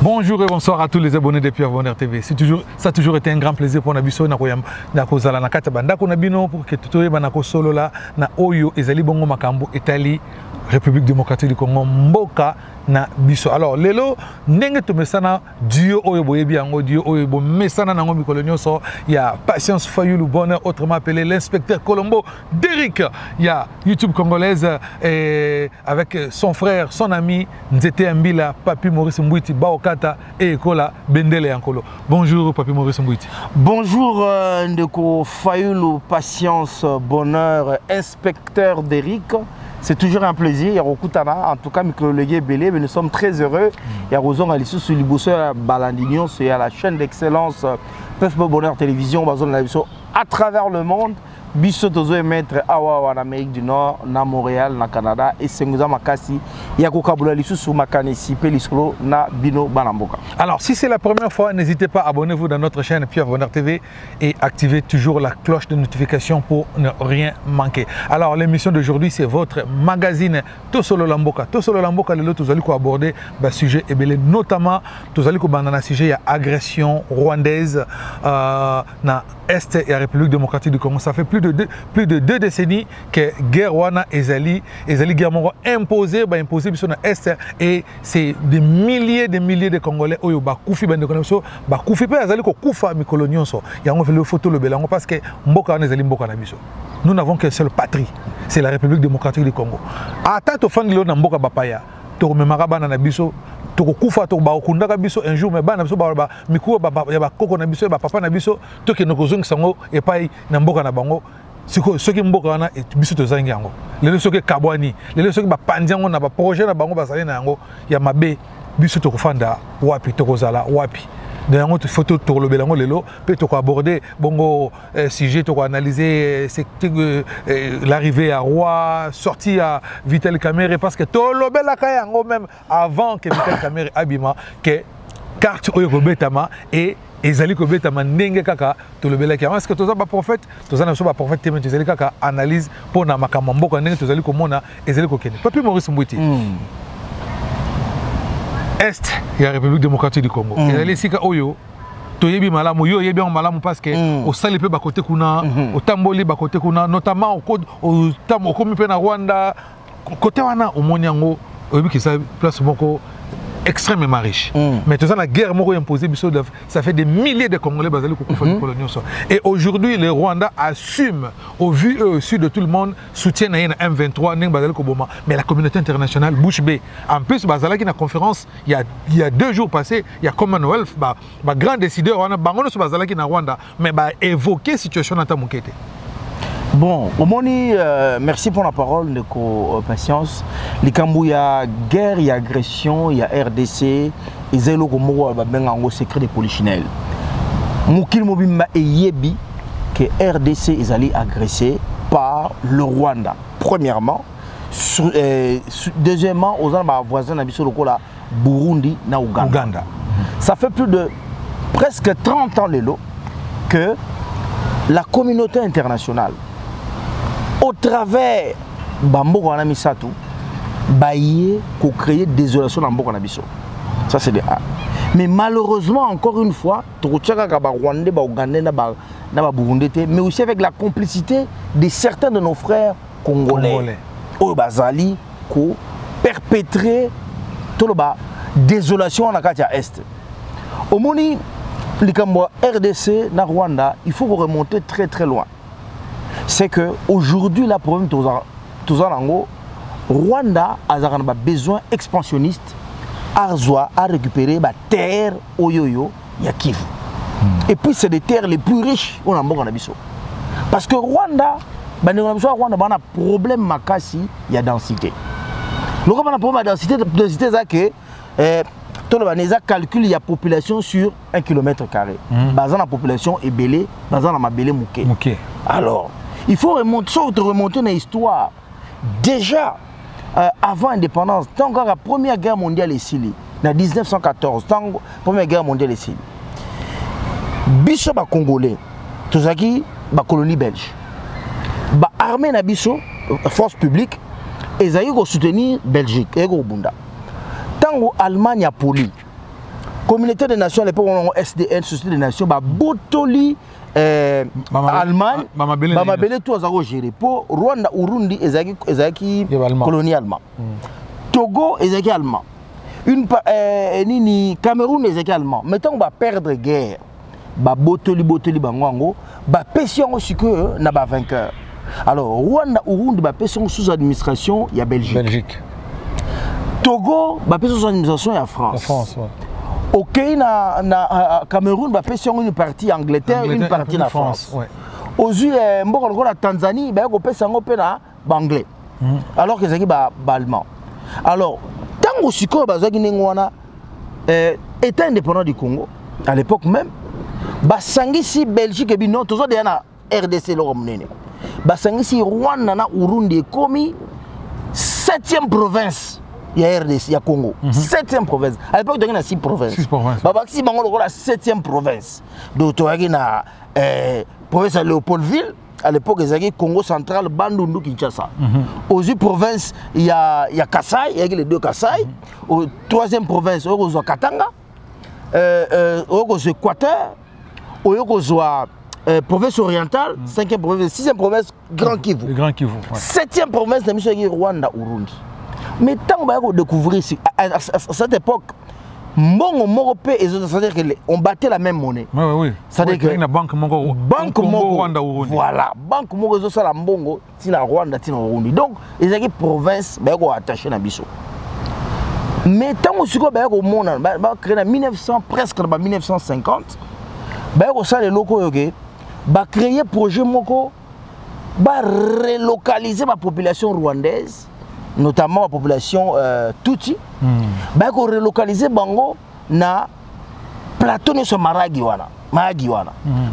Bonjour et bonsoir à tous les abonnés de Pierre Bonheur TV. Ça a toujours été un grand plaisir pour Nabiso na kozala na kata banda ko nabino pour que tutoye banako solo la na oyo ezali bongo makambo Italie République démocratique du Congo mboka na biso. Alors lelo ndenge to mesana duo oyo boyebi yango duo oyo bo mesana nango mikolo nyonso ya Patience Fayulu Bonheur autrement appelé l'inspecteur Colombo d'Eric. Il y a YouTube congolaise avec son frère, son ami Nzete Mbila, Papi Maurice Mbouiti Baokata et Ekola Bendele Yankolo. Bonjour Papi Maurice Mbouiti. Bonjour Ndeko Fayulu Patience Bonheur inspecteur d'Eric. C'est toujours un plaisir. En tout cas, mais nous sommes très heureux. Il y a Roson Alissou sur Liboussoa Balandignon, c'est à la chaîne d'excellence Pierre Bonheur Télévision, à travers le monde. Biso tozo mettre awa en Amérique du Nord, na Montréal, na Canada et Senguza Makasi, Yakoka Boulalisou sur Makanesi, Pelisolo, na Bino Banamboka. Alors, si c'est la première fois, n'hésitez pas à abonnez-vous dans notre chaîne Pierre Bonheur TV et activez toujours la cloche de notification pour ne rien manquer. Alors, l'émission d'aujourd'hui, c'est votre magazine Tosolo Lamboka. Tosolo Lamboka, le tous allez aborder le sujet et notamment, tous allez aborder sujet, il y a agression rwandaise na Est et la République démocratique du Congo. Ça fait plus de deux décennies que guerre wana ezali guerre moko imposée sur na Est et c'est des milliers de Congolais oyo ba kufi bande konso ba kufi pe azali ko kufa mikolo nyonso yango le photo le belango parce que mboka wana ezali mboka na biso. Nous n'avons qu'une seule patrie, c'est la République démocratique du Congo. Ata to fangilo na mboka bapaya to memaka bana na biso toko kufa to ba okundaka biso un jour mais bana biso ba mikuwa ya ba koko na biso ba papa na biso to ke nokozongi sango epai na mboka na bango siko soki mboka wana biso to zangi yango lelo soki kabwani lelo soki ba pandiango na ba projet na bango basali na yango ya mabe biso to kofanda wapi to kozala wapi de yango photo to lobela yango lelo pe to ko aborder bongo sujet to ko analyser l'arrivée à Roi sortie à Vital Kamerhe parce que to lobela ka yango même avant que Vital Kamerhe abima que carte oyo ko betama et ezali ko betama ndenge kaka to lobela ka parce que toza ba prophète toza na so ba prophète te mais ezali kaka analyse pour na makambo mboka ndenge tozali ko mona ezali ko kene Papi Maurice Mbouiti Est et la République démocratique du Congo. Et les sika oyo toyebi malamu yo yebi malamu parce que au sali pe ba côté kuna au tamboli ba côté kuna notamment au tam komi pe na Rwanda côté wana au monyango oyebi que ça place moko extrêmement riche. Mais tout ça la guerre moko imposée biso ça fait des milliers de Congolais basali ko kufa coloniaux. Et aujourd'hui le Rwanda assume au vu et au su de tout le monde soutient na M23 ning basali ko boma mais la communauté internationale bouche bée. En plus basala qui na conférence il y a 2 jours passés il y a Commonwealth ba grand décideur wana bangono so basala qui na Rwanda mais ba évoquer situation na tamukete. Bon, Omoni, merci pour la parole de Patience. Les Cambou, il y a guerre, il y a agression, il y a RDC, et c'est le secret des polichinelles. Moukil Mobimba et Yebi que RDC est allé agressé par le Rwanda. Premièrement, deuxièmement, aux voisins de Burundi et Ouganda. Ça fait plus de presque 30 ans que la communauté internationale au travers Bambo Misato, Baye, qui créer désolation dans Mboka Nabiso. Ça c'est de A. Mais malheureusement, encore une fois, Rwandais, Ougandais, Burundi, mais aussi avec la complicité de certains de nos frères congolais. Au Bazali, qui perpétré la désolation en Akatia Est. Au Moni, RDC, na Rwanda, il faut remonter très très loin. C'est que aujourd'hui, le problème de Rwanda a besoin expansionniste à récupérer la terre Oyoyo Yakiv. Et puis c'est des terres les plus riches au Namboka. Parce que Rwanda a un problème makasi, il y a densité. Le problème de densité, c'est que il calcule la population sur 1 km². La population est belée, la mouké. Alors, il faut remonter dans l'histoire. Déjà, avant l'indépendance, tant que la Première Guerre mondiale est ici, en 1914, tant que la Première Guerre mondiale est ici, Bisso Congolais, tout ça qui est colonie belge, l'armée na Bisso, force publique, ils ont soutenir Belgique et Bunda. Tant que l'Allemagne a poli, Communauté des Nations, à l'époque, on a SDN, Société des Nations, Botoli, Allemagne, Bamabele, tout ça géré. Pour Rwanda, Urundi, Ezaki colonie allemand. Togo, Ezaki allemand. Cameroun, Ezaki allemand. Maintenant, on va perdre guerre. Botoli, Bango, Pession aussi que n'a pas vainqueur. Alors, Rwanda, Urundi, Pession sous administration, il y a Belgique. Togo, Pession sous administration, il y a France. La France, ouais. Ok, na Cameroun, Pession une partie Angleterre, une partie la France. Ouais. Aux yeux, la Tanzanie, Pession na Anglais. Alors que c'est allemand. Alors, tant aussi que État indépendant du Congo, à l'époque même, Basangisi Belgique et non, toujours des RDC l'Oromné. Basangisi Rwanda na Urundi est commis 7e province. Il y a RDC, il y a Congo. 7e province. À l'époque, il y a 6 provinces. 6 provinces. Si on a la 7e province. Donc, il y a la province de Léopoldville. À l'époque, il y a Congo central, Bandundu, Kinshasa. Aux 8 provinces, il y a Kassai, il y a les 2 Kassai. Aux 3e province, il y a Katanga. Il y a Équateur. Il y a province orientale. 5e province, 6e province, Grand Kivu. 7e province, il y a Rwanda, Urundi. Mais tant qu'on découvrir à cette époque, c'est-à-dire qu'on battait la même monnaie. Oui. C'est-à-dire que la banque Mongo, Rwanda, Urundi. Voilà, banque Mongo, c'est la Mongo, c'est la Rwanda, c'est la Urundi. Donc, les équipes provinces, sont attachées à Bissau. Mais tant qu'on monde, créé en 1900, presque en 1950, les locaux ont créé un projet Moko, relocaliser la population rwandaise. Notamment la population Tutsi, on relocaliser bango na plateau de Maragi wana.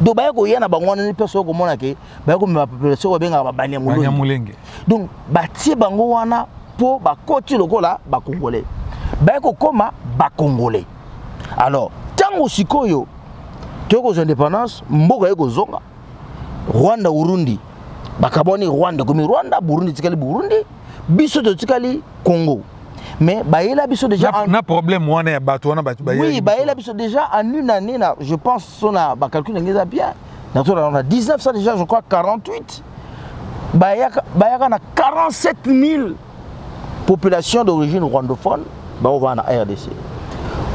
Donc on y a na bango na personne comme on ke la population benga ba Banyamulenge. Donc bati bango wana pour ba koti lokola ba congolais. Ko koma ba congolais. Alors tango sikoyo toko indépendance mboka yeko zonga Rwanda Urundi bakaboni Rwanda comme Rwanda Burundi tikali Burundi biso de tikali Congo. Mais baïla biso déjà na problème on est batouana oui baïla biso déjà en une année là, je pense on a ba calcul ngeza bien. On a 19 ça déjà je crois 48. Bayaka na 47 000 populations d'origine rwandophone on va en RDC.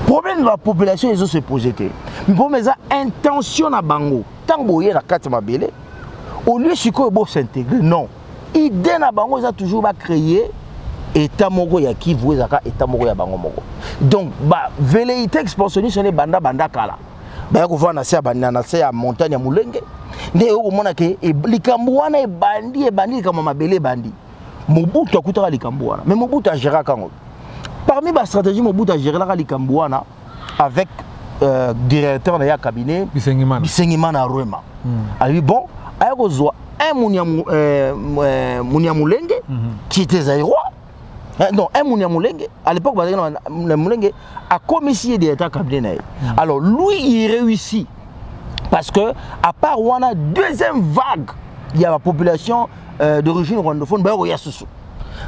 Problème de la population ils ont se posé que mais pour mes intention na bango tant boye na kati mabele au lieu siko bo s'intégrer non. Idée na bango ça toujours va créer état moko ya Kivu ezaka état moko ya bango moko. Donc ba velléité expansionniste les banda kala. Ba ko vana se abana na se ya montagne ya Mulenge. Nde ko mona ke likambo wana ebandi kama mabele bandi. Mobutu akutaka likambo wana. Mais Mobutu a géré kango. Parmi ba stratégie Mobutu a géré la likambo wana avec directeur de ya cabinet Bisengimana Rwema. Ali bon ayako zwa un Munyamulenge qui était zaïrois. Non, un Munyamulenge, à l'époque, Munyamulenge a commissionné des états cabinet. Alors lui, il réussit. Parce que, à part Rwanda, deuxième vague, il y a la population d'origine rwandophone,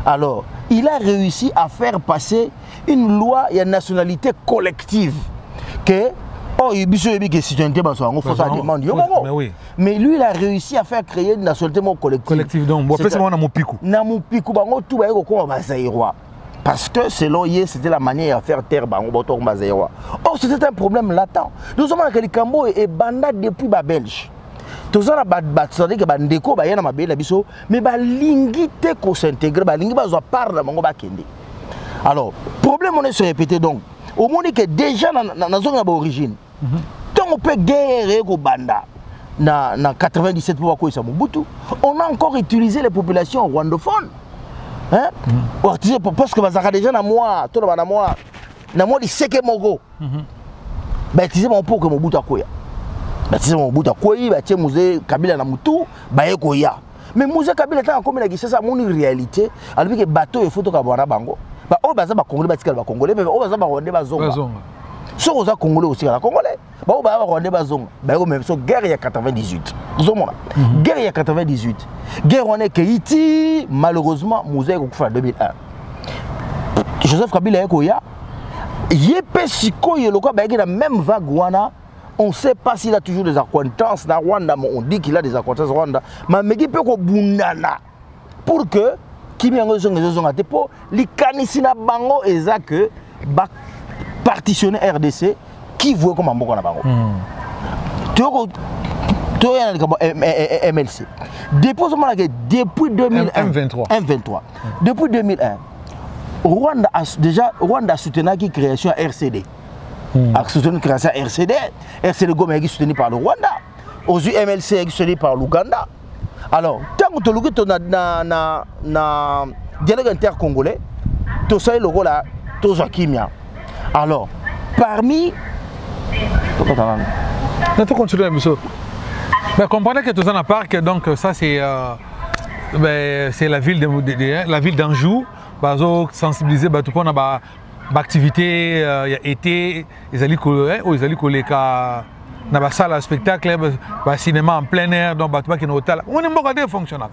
alors, il a réussi à faire passer une loi et une nationalité collective. Que, oh, il y a citoyenneté, mais lui, il a réussi à faire créer une nationalité collective. Donc, parce que selon lui, c'était la manière de faire terre. Or, c'était un problème latent. Nous sommes que le Cambo est banda depuis les Belges. Tout ça, c'est que bandeko ba yana mabela biso mais ba lingité ko s'intégrer ba lingi ba zo part na bango ba kende. Alors, problème on est se répéter donc. Au monde que déjà dans zone d'origine. Tant on peut guerrer au banda na 97 pour quoi ça Mobutu, on a encore utilisé les populations rwandophones. Hein? Parce que bazaka déjà na moi, tout na moi di seke mogo. Ba utiliser mon pour que Mobutu akoya. Baptisé Mobutu akoyi, ba tie musée Kabila na mutu, ba ekoya. Mais musée Kabila tant comme la ça mon réalité, alors que bateau il faut to ka bwana bango. Ba o baza ba congolais batikala ba congolais, mais o baza ba rwandais ba zonga. So oza congolais aussi la congolais. Ba o ba rwandais ba zonga. Ba ko même so guerre ya 98. Vous mona. Guerre ya 98. Guerre on est Haïti, malheureusement musée ko fa 2001. Joseph Kabila ekoya Yepé Siko Yeloko Baïki la même vague wana. On ne sait pas s'il a toujours des acquaintances dans Rwanda, mais on dit qu'il a des acquaintances au Rwanda. Mais il peut bundana pour que Kimi Yango Zonga pour les canisina bango et ça que partitionner RDC qui voit comme un bon bango. Tu as MLC. Depuis 2001, depuis 2001, Rwanda a soutenu la création RCD. A soutenu la création RCD. RCD Goma est soutenu par le Rwanda. Aujourd'hui, MLC est soutenu par l'Ouganda. Alors, tant que tu as un dialogue inter-congolais, tu as le rôle de Kimia. Alors, parmi. Tu continues, monsieur. Mais comprenez que tout ça n'a pas que donc ça c'est la ville d'Anjou, sensibiliser tout le monde à l'activité, il y a été, ils allaient coller dans la salle de spectacle, le cinéma en plein air, donc qui est hôtel. On est beaucoup de fonctionnaires.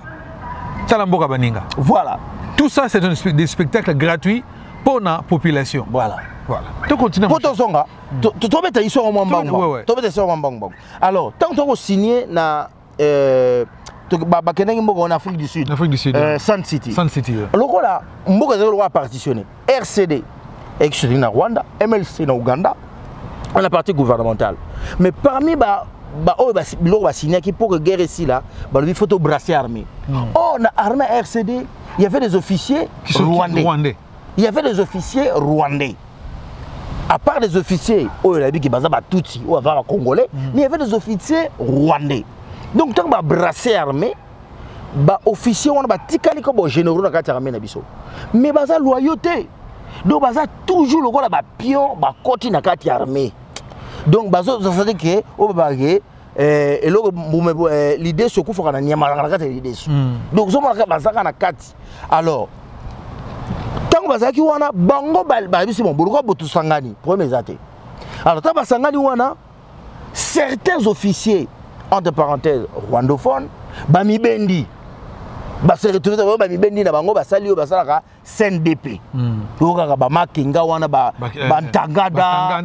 Voilà. Tout ça c'est des spectacles gratuits pour la population. Voilà. Voilà. Tu continues. Pour ton songa, tu as dit sur mon bango. Alors, tant que tu as signé na en Afrique du Sud. Sun City. Alors là, on a partitionné. RCD est soutenu na Rwanda, MLC na Ouganda, on la partie gouvernementale. Mais parmi les signé qui pour que guerre ici là, il faut te brasser armée. Oh, na armée RCD, il y avait des officiers rwandais. Il y avait des officiers rwandais. À part des officiers, qui sont Tutsi ou Congolais, mais il y avait des officiers rwandais. Donc, tant que brasser armé, les officiers ont des généraux dans l'armée. Mais ils ont loyauté. Donc, ils ont toujours le pion, ils ont dans l'armée. Donc, ils ont que l'idée se couvre dans l'idée. Donc, ils ont alors, bazaki wana bango balbisi mon buluko botu sangani premier zate. Alors ta basangani wana certains officiers entre parenthèses rwandophones bamibendi se retrouver bamibendi na bango basali yo basalaka CNDP. Yoka ba makinga wana bantangada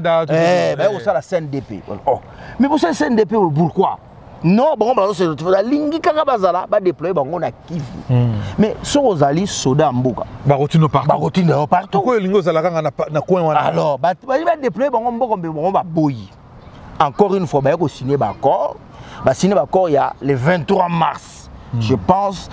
ba osala CNDP. Oh mais pour ça CNDP pourquoi? Non, bon, se retrouver la lingi kaka bazala ba déployer bango na Kivu. Mais so ozali soda mbuka. Ba rotino partout. Pourquoi lingo zala kanga na coin wana? Alors, ba déployer bango mboko bango ba boyi. Encore une fois, ba ko signer ba accord. Ba signer ba accord il y a le 23 mars. Je pense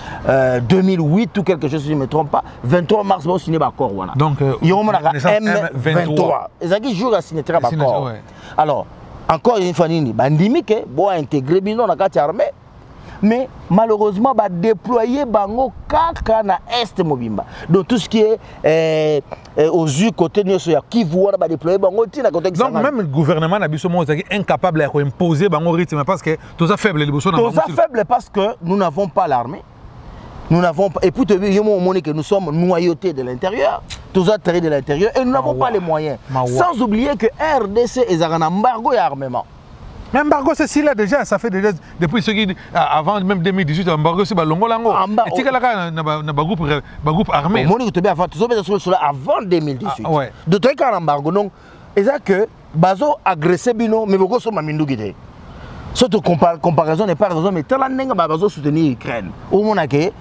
2008 ou quelque chose si je ne me trompe pas. 23 mars ba signer ba accord wana. Donc il y a M23. Ezaki jour à signer ba accord. Alors encore une fois, bandimi ke bo intégrer bino na kati armée, mais malheureusement ba déployer bango kaka na est mobimba. Donc tout ce qui est aux yeux côté nyoso ya Kivu wana ba déployer bango tina côté. Donc même le gouvernement na biso mo zaki incapable à imposer bango rythme parce que tout ça faible les biso na. Tout ça faible parce que nous n'avons pas l'armée. Nous n'avons pas, et pour te dire, que nous sommes noyautés de l'intérieur, tous atterrés de l'intérieur, et nous n'avons pas les moyens. Sans oublier que RDC est un embargo et armement. L'embargo, c'est si là déjà, ça fait déjà, depuis ce qui, avant même 2018, l'embargo, c'est Longo-Lango. Et tu as un groupe armé. Avant 2018. De toi, il y a un embargo. Donc, c'est que, bazo agressé bino, mais beaucoup sont mamindou guidés. Surtout comparaison n'est pas raison, mais tant la nenga bazo soutenir l'Ukraine. Au moins que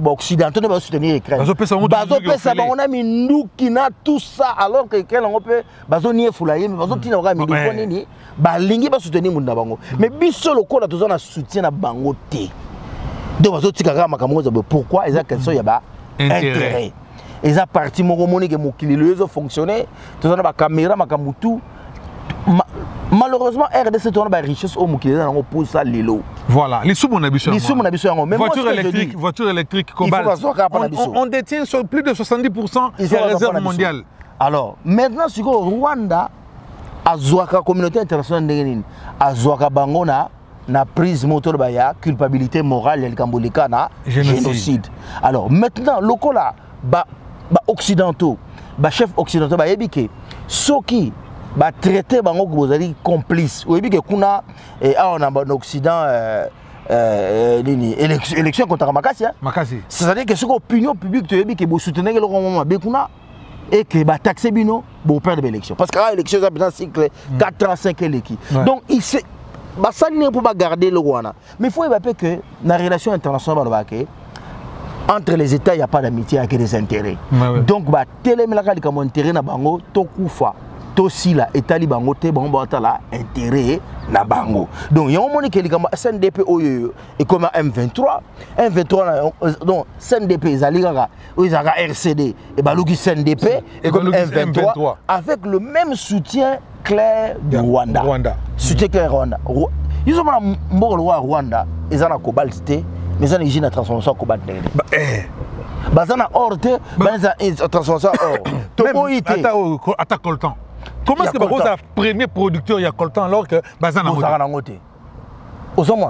occidentaux ne va soutenir l'Ukraine. Bazo pesa on a mis nous qui n'a tout ça alors que l'Ukraine on peut bazo nier foulaye mais bazo tina ora mi nini balingi ba soutenir munda bango. Mais biso lokola tout ça na soutien na bango té. Donc bazo tika makambo za pourquoi ils a question ya ba intérêt. Ils a parti moko moni que mokili lezo fonctionner tout ça na ba caméra makamutu. Malheureusement, RDC tourne par richesse au Moukile, on pose ça l'élo. Voilà, les sous mon habitude. Les sous mon habitude. Voiture électrique, cobalt. On détient sur plus de 70% des réserves mondiales. Alors, maintenant, si Rwanda a la communauté internationale, a Zouaka Bangona, na prise moteur baya culpabilité morale el kambolika na génocide. Alors, maintenant, le là, occidentaux, chef occidentaux, yebike, soki ba traité bango que vous avez complice oui que kuna on a en Occident élection contre Makasi Makasi c'est à dire que ce opinion publique tu que vous soutenez le moment be kuna et que bah taxer bino bon perdre l'élection parce que l'élection ça peut cycle 4 ans 5 l'équipe. Donc il sait bah ça n'est pour pas garder le Rwanda. Mais il faut évaluer que dans les relations internationales entre les États il y a pas d'amitié avec des intérêts. Donc bah télé mais là comme intérêt na bango to kufa to sila etali bango te bango ba la intérêt na bango. Donc il y a un moment que les SNDP et comme M23 donc SNDP ils ont RCD et baluki SNDP et comme M23 avec le même soutien clair du Rwanda. Soutien clair Rwanda. Ils ont un Rwanda ils ont la cobalt mais ils ont une transformation cobalt. Bazana or te bazana transformation or. Attaque coltan. Comment est-ce que c'est le premier producteur il y a coltan alors que bazana ngote. Donc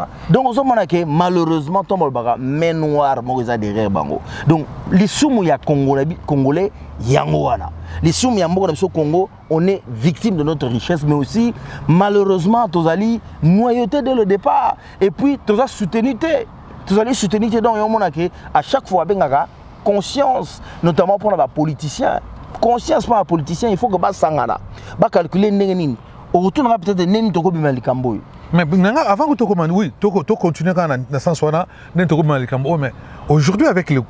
malheureusement tombe baga main noire moza derrière bango. Donc les soumou ya congolais yango wana. Les soumou ya mboka na Congo, on est victime de notre richesse mais aussi malheureusement tozali noyauté dès le départ et puis toza soutenité. Tozali soutenité donc à chaque fois bengaka conscience notamment pour les politiciens. Conscience pour les politiciens, il faut que Bassangana calculer nengeni. Au retour peut-être neni toko bimali kamboy. Mais avant que tu commences, oui, tu continues dans le sens où mais aujourd'hui avec le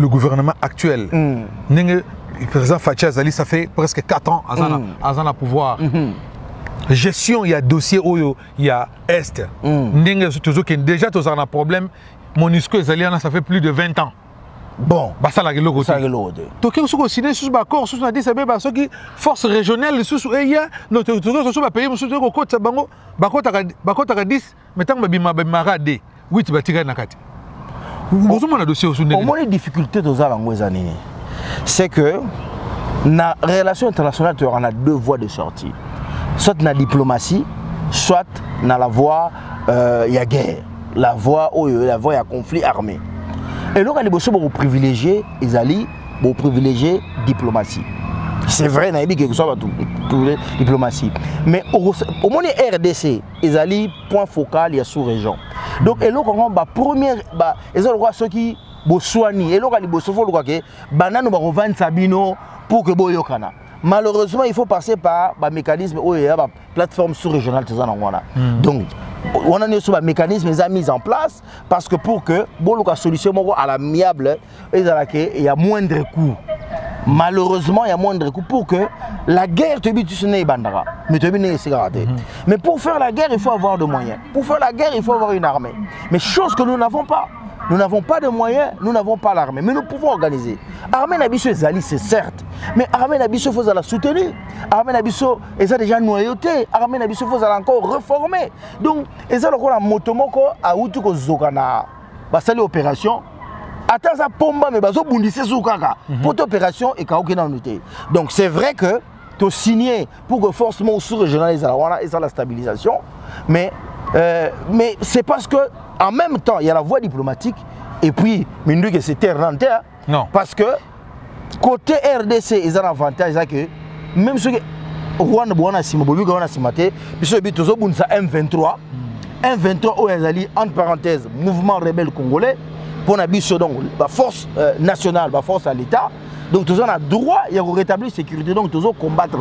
gouvernement actuel, le président Fatia Zali, ça fait presque 4 ans à son pouvoir. Gestion, il y a dossier où il y a Est. Déjà, tu as un problème. MONUSCO Zaliana, ça fait plus de 20 ans. Bon, ça la gueule côté. Donc il faut signer sur accord sur dit c'est parce que force régionale sous eya notre sur ba pays sur ko côté bango bakota 10 mettons ba bima marade 8 batira na kati. Vous avez dossier sur au moins les difficultés de ça c'est que na relation internationale on a deux voies de sortie. Soit na diplomatie, soit na la voie ya guerre, la voie ya conflit armé. Et là, les bossons vont privilégier, ils allaient privilégier diplomatie. C'est vrai, il y a quelque chose de diplomatie. Mais au moins RDC, ils allaient point focal, il y a sous-région. Donc, et là, on va première, ils ont ceux qui soignent. Et là, les bossons vont que banane va revendre Sabino pour que boyokana. Malheureusement, il faut passer par un mécanisme où il y a une plateforme sous-régionale. Donc, on a un mécanisme mis en place parce que pour que la solution à l'amiable, il y a moindre coût. Malheureusement, il y a moindre coût pour que la guerre te mais pour faire la guerre, il faut avoir de moyens. Pour faire la guerre, il faut avoir une armée. Mais chose que nous n'avons pas. Nous n'avons pas de moyens, nous n'avons pas l'armée, mais nous pouvons organiser. Armée Nabiso et Zali, c'est certes, mais Armée Nabiso, il faut la soutenir. Armée Nabiso, ils ont déjà noyauté. Armée Nabiso, il faut encore réformer. Donc, ils ont encore la motomoko à Outuko Zokana. C'est l'opération. Attends, ça pomba, mais bazo bundissé soukaka. Pour l'opération, et kaokena noté. Donc, c'est vrai que tu as signé pour que forcément sous-régional, ils ont la stabilisation, mais c'est parce que en même temps, il y a la voie diplomatique et puis, c'était rentaire. Non. Parce que côté RDC, ils ont l'avantage que même ceux qui Rwanda, M23, M23, entre parenthèses, mouvement rebelle congolais, pour la force nationale, la force à l'État. Donc, tous on a droit à rétablir la sécurité, donc tous on combattre.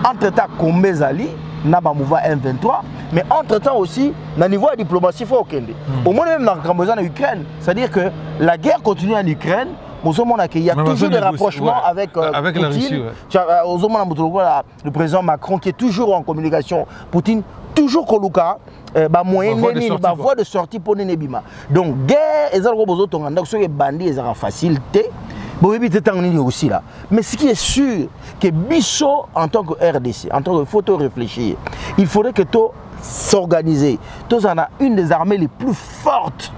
Entre-temps, combat Zali, n'a pas mouvement M23. Mais entre-temps aussi, au niveau de la diplomatie, il faut qu'il y ait. Au moins, même dans l'Ukraine, c'est-à-dire que la guerre continue en Ukraine. Il y a toujours des rapprochements avec la Russie. Le président Macron qui est toujours en communication. Poutine, toujours Koluka, moyen voie de sortie pour Nenebima. Donc, guerre, ils ont besoin de bandits, ils ont facilité. Aussi là. Mais ce qui est sûr, que Bisso, en tant que RDC, en tant que faut réfléchir, il faudrait que tu s'organiser. Tu en as une des armées les plus fortes.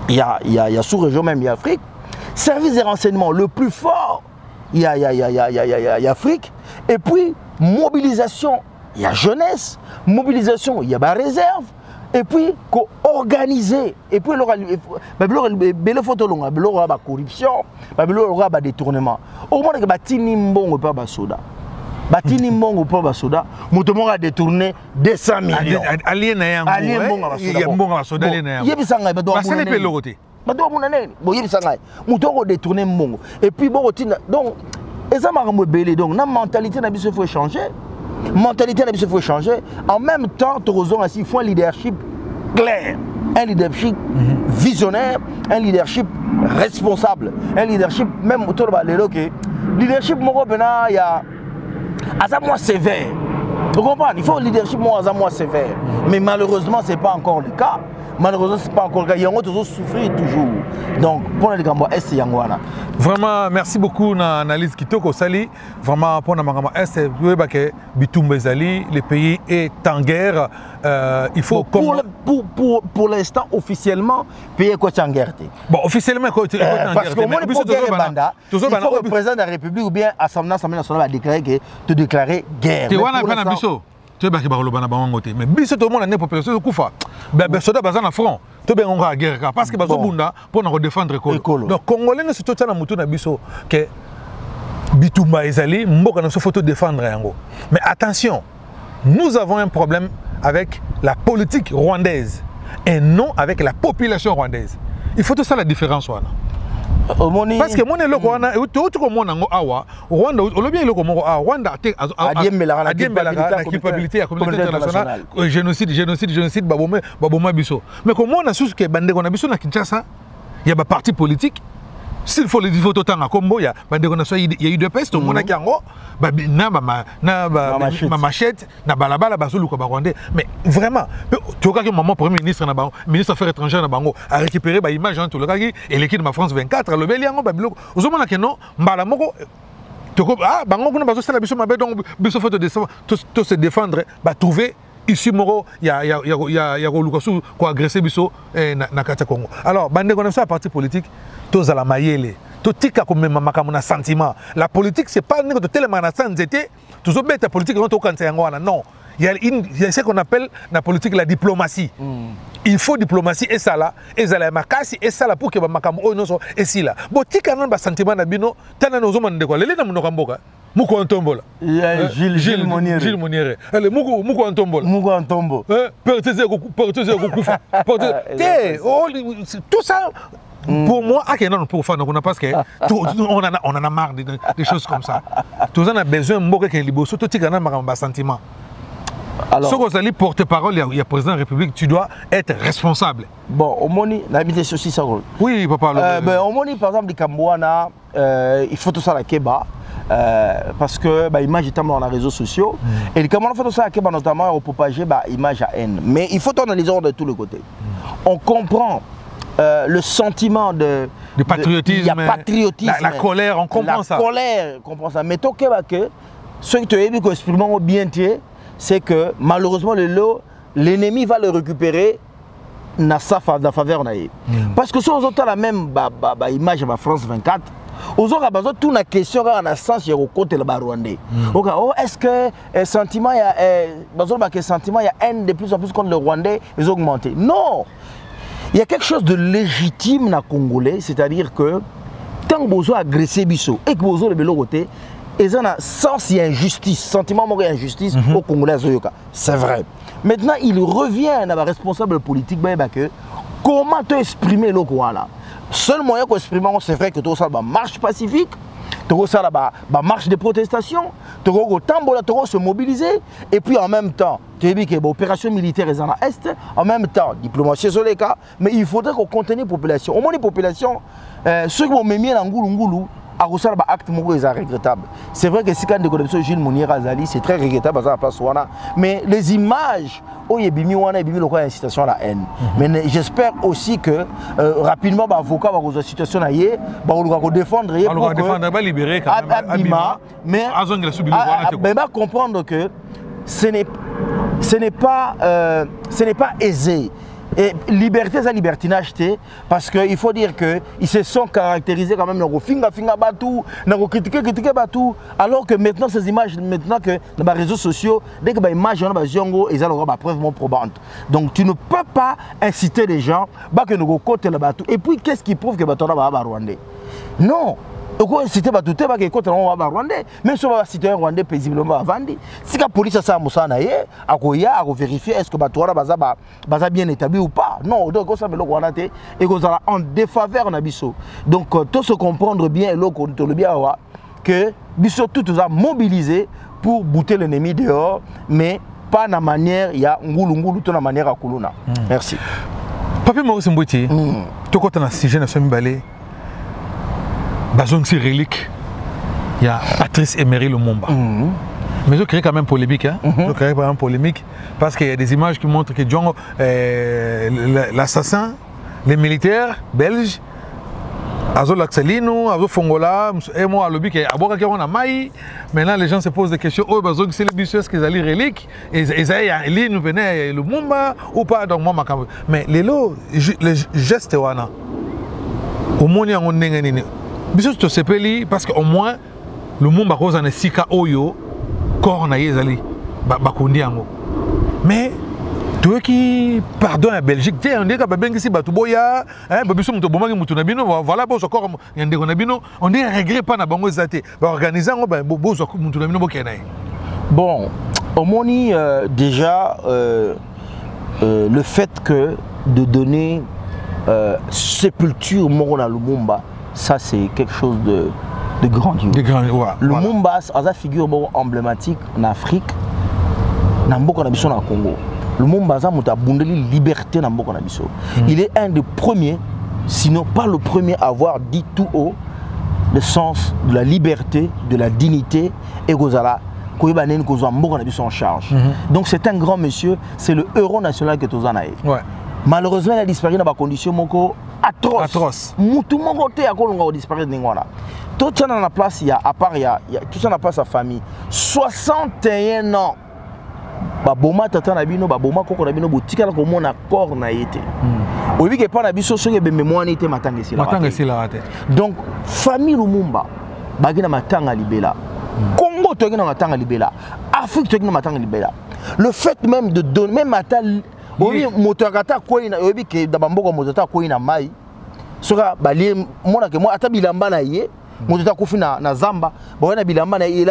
Il y a sous-région même, il y a Afrique. Service des renseignements le plus fort, il y a Afrique. Et puis, mobilisation, il y a jeunesse. Mobilisation, il y a la réserve. Et puis, organiser. Et puis, il y a la corruption, il y a la détournement. Au moins, il y a Batini Mbongo pas Basoda. Batini Mbongo pas Basoda. Moutomo a détourné 200 millions. Allié Mbongo Basoda. Il y a détourné Mbongo. Et puis, donc, Et ça m'a rebellé. Donc, la mentalité n'a pas faut changer. Mentalité n'a pas faut changer. En même temps, il faut un leadership clair, un leadership visionnaire, un leadership responsable, un leadership même autour de leadership il y a moins sévère. Vous comprenez? Il faut un leadership moins sévère. Mais malheureusement, ce n'est pas encore le cas. Malheureusement, ce n'est pas encore le cas. Il y a toujours souffrir toujours. Donc, pour les Gambois, c'est Yangwana. Vraiment, merci beaucoup dans l'analyse Kitoko Sali. Vraiment, pour les Gambois, c'est Bitumba Zali, le pays est en guerre. Il faut pour l'instant, officiellement, le pays est en guerre. Bon, officiellement, il est en guerre. Parce que moi, il faut que le président de la République ou bien l'Assemblée nationale a déclaré que tu déclarais guerre. Tu es mais biso tout le monde a une population kufa ben soda baza na front to ben on va guerre parce que bazo bunda pour nous défendre école. Donc congolais ne se tout na mutu na biso que Bitumba ezali mboka na so photo défendre yango. Mais attention, nous avons un problème avec la politique rwandaise et non avec la population rwandaise. Il faut tout ça la différence wana. Parce que mon eloko wana tout comme mon ngo awa Rwanda o bien eloko moko Rwanda la culpabilité à la communauté internationale génocide baboma biso mais comme on a sous que bande kona biso na Kinshasa il y a ba parti politique s'il faut les photos tanga combo il y a bande kona so il y a eu de peste tout monde qui ango ma machette na balabala bazulu ko ba rwandais mais vraiment tu vois que maman premier ministre na bango ministre affaires étrangères na bango a récupéré ba image en tout le cas et l'équipe de ma France 24 le beli yango ba biloko ozomona que non mbala moko toko bango kuna bazo sala biso mabe donc biso photo de to se défendre ba trouver ici moro ya lukasu ko agresser biso na kata Congo. Alors bande kona ça parti politique to zala mayele to tika ko mema makambo na sentiment. La politique c'est pas ngo to tellement na sanzete to zo beta politique on to kanza yango wana non. Il y a ce qu'on appelle la politique la diplomatie. Il faut diplomatie et ça là et ça là makasi et ça là pour que ba makambo o no so et si là. Bo tika na ba sentiment na bino tana no zo mande ko lele na muno kamboka. Muko Antombola. Gilles Moniere. Allez, Muko Antombola. Muko Antombo. Portez Kufa. Tout ça, pour moi, pour faire, parce que on en a marre des choses comme ça. Tout ça, on a besoin de libo, surtout si on a un sentiment. Alors, ce que vous porte-parole, il y a président de la République, tu dois être responsable. Bon, au Moni, l'habité c'est aussi ça. Oui, papa. Au Moni, par exemple, du Cambouana, il faut tout ça la Keba. Parce que l'image est dans les réseaux sociaux et comment on fait ça notamment au propager image à haine. Mais il faut analyser de tous les côtés. On comprend le sentiment de patriotisme, la colère, on comprend ça. La colère, on comprend ça. Mais tout que ce que tu as dit qu'exprimons bien c'est que malheureusement l'ennemi va le récupérer dans sa faveur. Parce que si on a la même image à France 24, aux autres, tout la question en a sens au côté le Rwandais. Est-ce que sentiment il y a haine de plus en plus contre le Rwandais ils ont augmenté? Non, il y a quelque chose de légitime dans le Congolais, c'est-à-dire que tant que vous agressé Bisso et que vous avez le côté, ils ont un sens il y a injustice, sentiment de injustice au Congolais. C'est vrai. Maintenant, il revient à la responsable politique que comment te exprimer le là. Seul moyen d'exprimer, c'est vrai que tu as une marche pacifique, tu as une marche de protestation, tu as se mobiliser, et puis en même temps, tu as dit que l'opération militaire est dans l'Est, en même temps, diplomatie sur les cas, mais il faudrait qu'on contienne la population. Au moins, les populations, ceux qui ont mis en Ngoulou, acte regrettable. C'est vrai que si quand de Gilles Moniere Azali, c'est très regrettable à la place mais les images, il y a une incitation à la haine. Mais j'espère aussi que rapidement, l'avocat va la situation va défendre. Va défendre, libérer quand même. Mais va comprendre que ce n'est pas aisé. Et liberté, c'est libertinage, parce qu'il faut dire qu'ils se sont caractérisés quand même dans le critiquer alors que maintenant ces images, maintenant que dans les réseaux sociaux, dès que les images sont ils ont la preuve probante. Donc tu ne peux pas inciter les gens que nous côté le bateau. Et puis qu'est-ce qui prouve que le bateau est rwandais? Non. Si tu as Rwandais, même si tu as un Rwandais paisiblement vendu, si la police a vérifier est-ce que tu as bien établi ou pas. Non, donc ça veut dire en défaveur. Donc, tout se comprendre bien, que biso tout a mobilisé pour bouter l'ennemi dehors, mais pas de la manière, il y a ngulu de la manière à Kuluna. Merci. Papi Maurice Mbouti, tu as un sujet de Semi Balé, Bazon relique, il y a Patrice Emery Lumumba. Mais je crée quand même polémique, hein? Je crée quand même polémique parce qu'il y a des images qui montrent que Django, l'assassin, les militaires belges, Azo Laxalino, Azo Fongola, et moi, à l'objet qui est à Boka qui on a maï. Maintenant, les gens se posent des questions. Oh, Bazon, c'est les bus qui allaient reliques. Et ils nous venaient le Mumba ou pas. Donc, moi, mais les lots, les gestes, au moins, on est Biso to sepeli parce qu'au moins, le Mumba cause en sika oyo, corps na yezali, bakundi yango. Mais, toi qui pardon à Belgique, tiens, on dit que ben ici batuboya, hein, babiso muto bomaki mutu na bino, voilà bo sokor yande ko na bino, on dit regret pas na bango zate. Ba organiser ngo ben bo sokor mutu na bino bo kenai. Bon, au moni déjà le fait que de donner sépulture moro na Lumumba, ça c'est quelque chose de grandiose. De grand, ouais, Lumumba, c'est une figure emblématique en Afrique, dans beaucoup de nations au Congo. Lumumba a bundeli liberté dans beaucoup de nations. Il est un des premiers, sinon pas le premier, à avoir dit tout haut le sens de la liberté, de la dignité et gozala en charge. Donc c'est un grand monsieur, c'est le héros national que tu as. Malheureusement, il a disparu dans des conditions atroces. Tout le monde a disparu dans tout ça dans la place, il y a, à part, il y a tout ça dans la place sa famille. 61 ans. Baboma tata na bino, baboma koko na bino, botika la komo na corps na yete. Obi ke pa na biso so ke be mémoire n'était matanga si la rate. Donc famille Lumumba, bagi na matanga libela. Congo to na matanga libela. Afrique to na matanga libela. Le fait même de donner même matal obi motokata ko ina obi ke da bamboko motokata ko ina mai. Soka bali mona ke mo ata bilamba na ye. Motota kufi na Zamba, boena bilamba na ye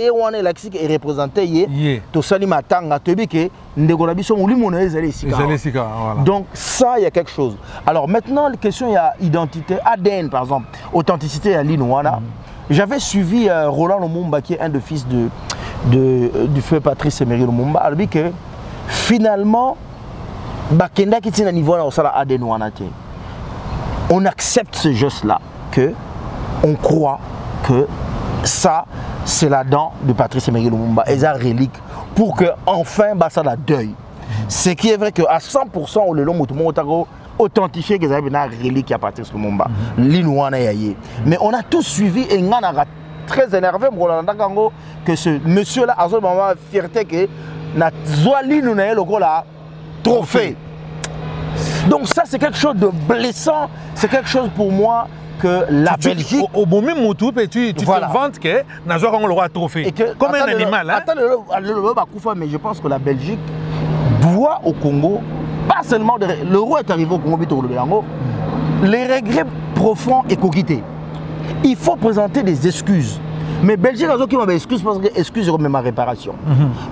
wanaelaxiki est représenté ye. To sali matanga tobi ke ndeko na biso mulimo na ezali sika. Voilà. Donc ça il y a quelque chose. Alors maintenant la question il y a identité ADN par exemple, authenticité à l'Inouana. J'avais suivi Roland Lumumba qui est un des fils du feu Patrice Emery Lumumba, alors que finalement bakenda qui tient à niveau na osala ADN wana te. On accepte ce geste là que on croit que ça, c'est la dent de Patrice Emery Lumumba, et ça relique, pour que enfin ça la deuil. Ce qui est vrai qu'à 100%, on le long authentifié que ça une relique à Patrice Lumumba. Mais on a tous suivi et on a très énervé que ce monsieur-là a une fierté que na zoali nous na trophée. Donc ça c'est quelque chose de blessant, c'est quelque chose pour moi que la Belgique au bon même motu tu te vantes que Nazor on l'aura trophée comme un animal hein. Attends mais je pense que la Belgique doit au Congo pas seulement le roi est arrivé au Congo les regrets profonds et coquittés. Il faut présenter des excuses. Mais Belgique a qui m'a excuse parce que excuse c'est même ma réparation.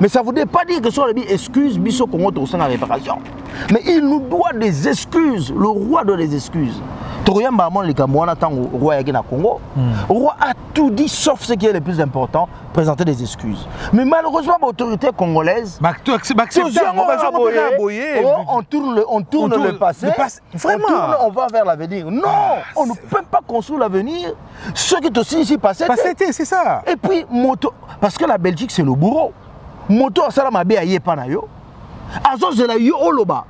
Mais ça ne voudrait pas dire que sur les excuses biso Congo to sans réparation. Mais il nous doit des excuses, le roi doit des excuses. Le roi a tout dit sauf ce qui est le plus important, présenter des excuses. Mais malheureusement l'autorité congolaise on tourne le passé, on va vers l'avenir. Non, on ne peut pas construire l'avenir. Ce qui est aussi ici passé, c'est ça. Et puis parce que la Belgique c'est le bourreau. Moto asala mabe aye pana yo. Azo zela yo oloba.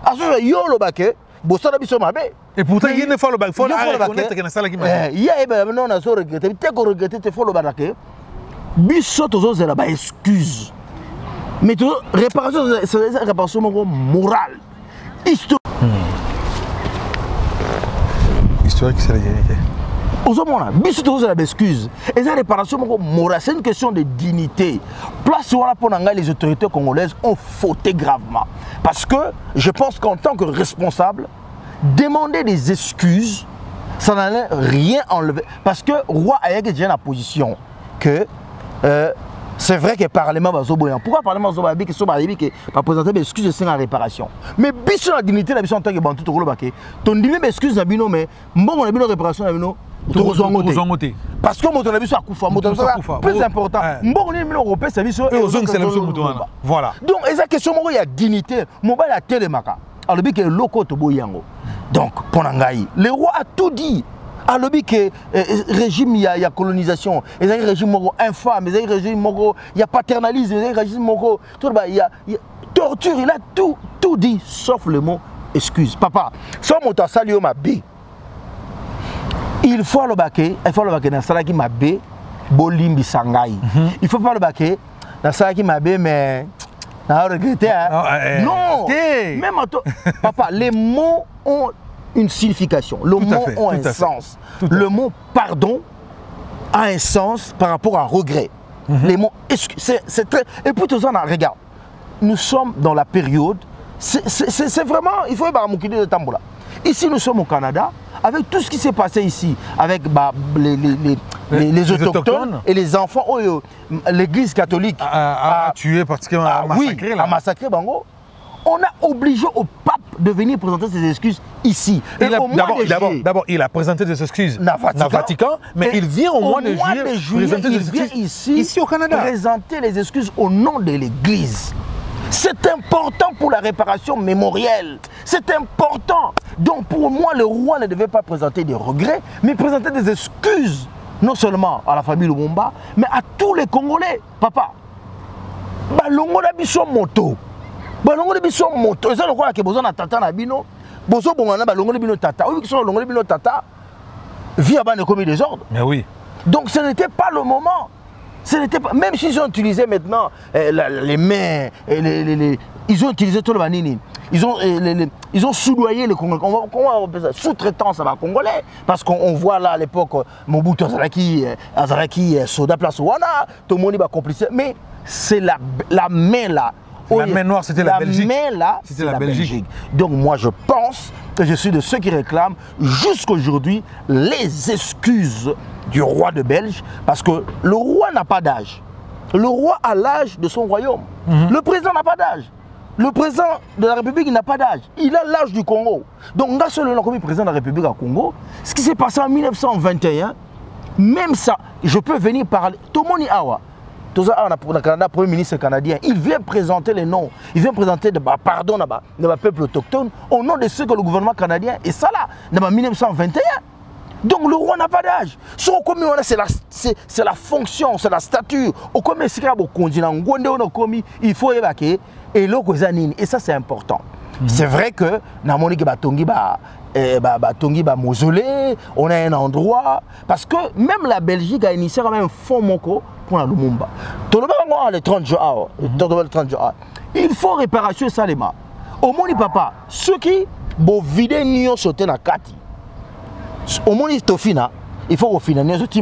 Azo yo oloba ke bosala biso mabe. Et pourtant, il y a une fois il faut reconnaître que c'est qui m'a dit. Il y a non, on a regretté. Peut-être qu'on regrette, il faut le barraquer. Biso, toujours, c'est la excuse. Mais réparation, c'est une réparation morale. Historique, c'est la vérité. Aujourd'hui, biso, toujours, c'est la excuse. Et cette réparation morale, c'est une question de dignité. Place où les autorités congolaises ont fauté gravement. Parce que je pense qu'en tant que responsable, demander des excuses, ça n'allait rien enlever. Parce que le roi a déjà la position que c'est vrai que le Parlement va se Pourquoi le Parlement va se présenter des excuses de réparation? Mais bien la dignité, la mission en tant que bantu, ton dit même excuse, mais bon, on a bien réparation, parce que moto na biso akufa moto plus important mbongo ni mino européen service et aux autres c'est la biso moto wana voilà donc eza question moko ya dignité mobile a telemaka alobi ke loko to boyango donc pona ngai le roi a tout dit alobi ke régime ya colonisation eza régime moko infâme eza régime moko ya paternalisme eza régime moko tout ba ya torture il a tout dit sauf le mot excuse papa so moto asali yo mabe il faut le baquet dans ça qui m'a bé bolimbi sangai il faut pas le baquet dans ça qui m'a bé mais n'a regretté non même papa les mots ont une signification le mot a un sens le mot pardon a un sens par rapport à regret les mots c'est très et puis tout ça regarde nous sommes dans la période c'est vraiment il faut y de tambola ici nous sommes au Canada avec tout ce qui s'est passé ici, avec les autochtones et les enfants, l'église catholique a tué particulièrement, a massacré. Oui, a massacré Bango. On a obligé au pape de venir présenter ses excuses ici. D'abord, il a présenté des excuses au Vatican, mais il vient au mois de juillet présenter des excuses ici au Canada. Présenter les excuses au nom de l'église. C'est important pour la réparation mémorielle. C'est important. Donc pour moi, le roi ne devait pas présenter des regrets, mais présenter des excuses. Non seulement à la famille Lumumba, mais à tous les Congolais. Papa, balongo na biso moto. Balongo na biso moto. Eza lokola ke bozo na tata na bino. Bozo bongana balongo na bino tata. Oui, qui sont balongo na bino tata. Vie à bas commis des ordres. Mais oui. Donc ce n'était pas le moment. Ce n'était pas, même s'ils ont utilisé maintenant les mains, ils ont utilisé tout le manini. Ils ont soudoyé les Congolais. Comment on appelle ça? Sous-traitance à la Congolais. Parce qu'on voit là à l'époque, Mobutu Azaraki, Soda Place Wana, tout le monde va complicer. Mais c'est la main là. La main noire, c'était la Belgique. La main là, c'était la Belgique. Donc moi, je pense que je suis de ceux qui réclament jusqu'aujourd'hui les excuses du roi de Belge, parce que le roi n'a pas d'âge. Le roi a l'âge de son royaume. Le président n'a pas d'âge. Le président de la République n'a pas d'âge. Il a l'âge du Congo. Donc, comme président de la République au Congo, ce qui s'est passé en 1921, même ça, je peux venir parler. Tomoni Awa, pour le Canada, Premier ministre canadien, il vient présenter les noms, il vient présenter pardon de peuple autochtone au nom de ce que le gouvernement canadien est ça là, en 1921. Donc le roi n'a pas d'âge. C'est la fonction, c'est la stature. Il faut évacuer. Et ça c'est important. C'est vrai que mausolée, on a un endroit. Parce que même la Belgique a initié quand même un fonds Moko pour la Lumumba. Le 30 juin, il faut réparation Salema. Au moins, papa, ceux qui vont vider Nyon sauter na Kati. Au moins, il faut financer ce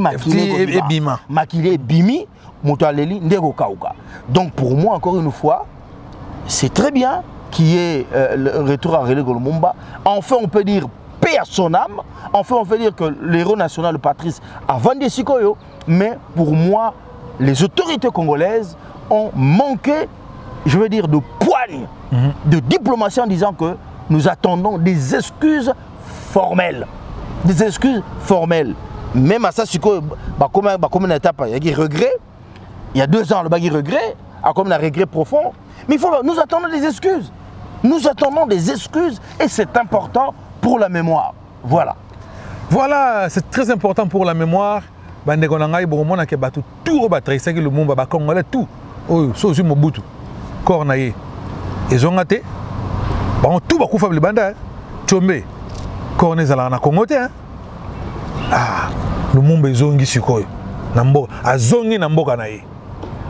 maquillé bimi, motoaleli, ndego kauka. Donc pour moi, encore une fois, c'est très bien qu'il y ait le retour à Relais Lumumba. Enfin, on peut dire paix à son âme. Enfin, on peut dire que l'héros national, le Patrice, a vendu Sikoyo. Mais pour moi, les autorités congolaises ont manqué, je veux dire, de poigne, de diplomatie en disant que nous attendons des excuses formelles. Des excuses formelles. Même à ça, comme une étape, il y a regret. Il y a 2 ans, le bagage regret, comme un regret profond. Mais nous attendons des excuses. Nous attendons des excuses et c'est important pour la mémoire. Voilà. Voilà, c'est très important pour la mémoire. Bandegonangai Boromona ke batu tout rebattre le monde ba congolais tout. Oh, so aussi Mobutu. Cornaye. Ils ont raté. Bon tout ba kufa banda. Chombe. Corne zala na Congo te. Ah, le monde bezongi sikoyo. Nambo azongi na mboka na ye.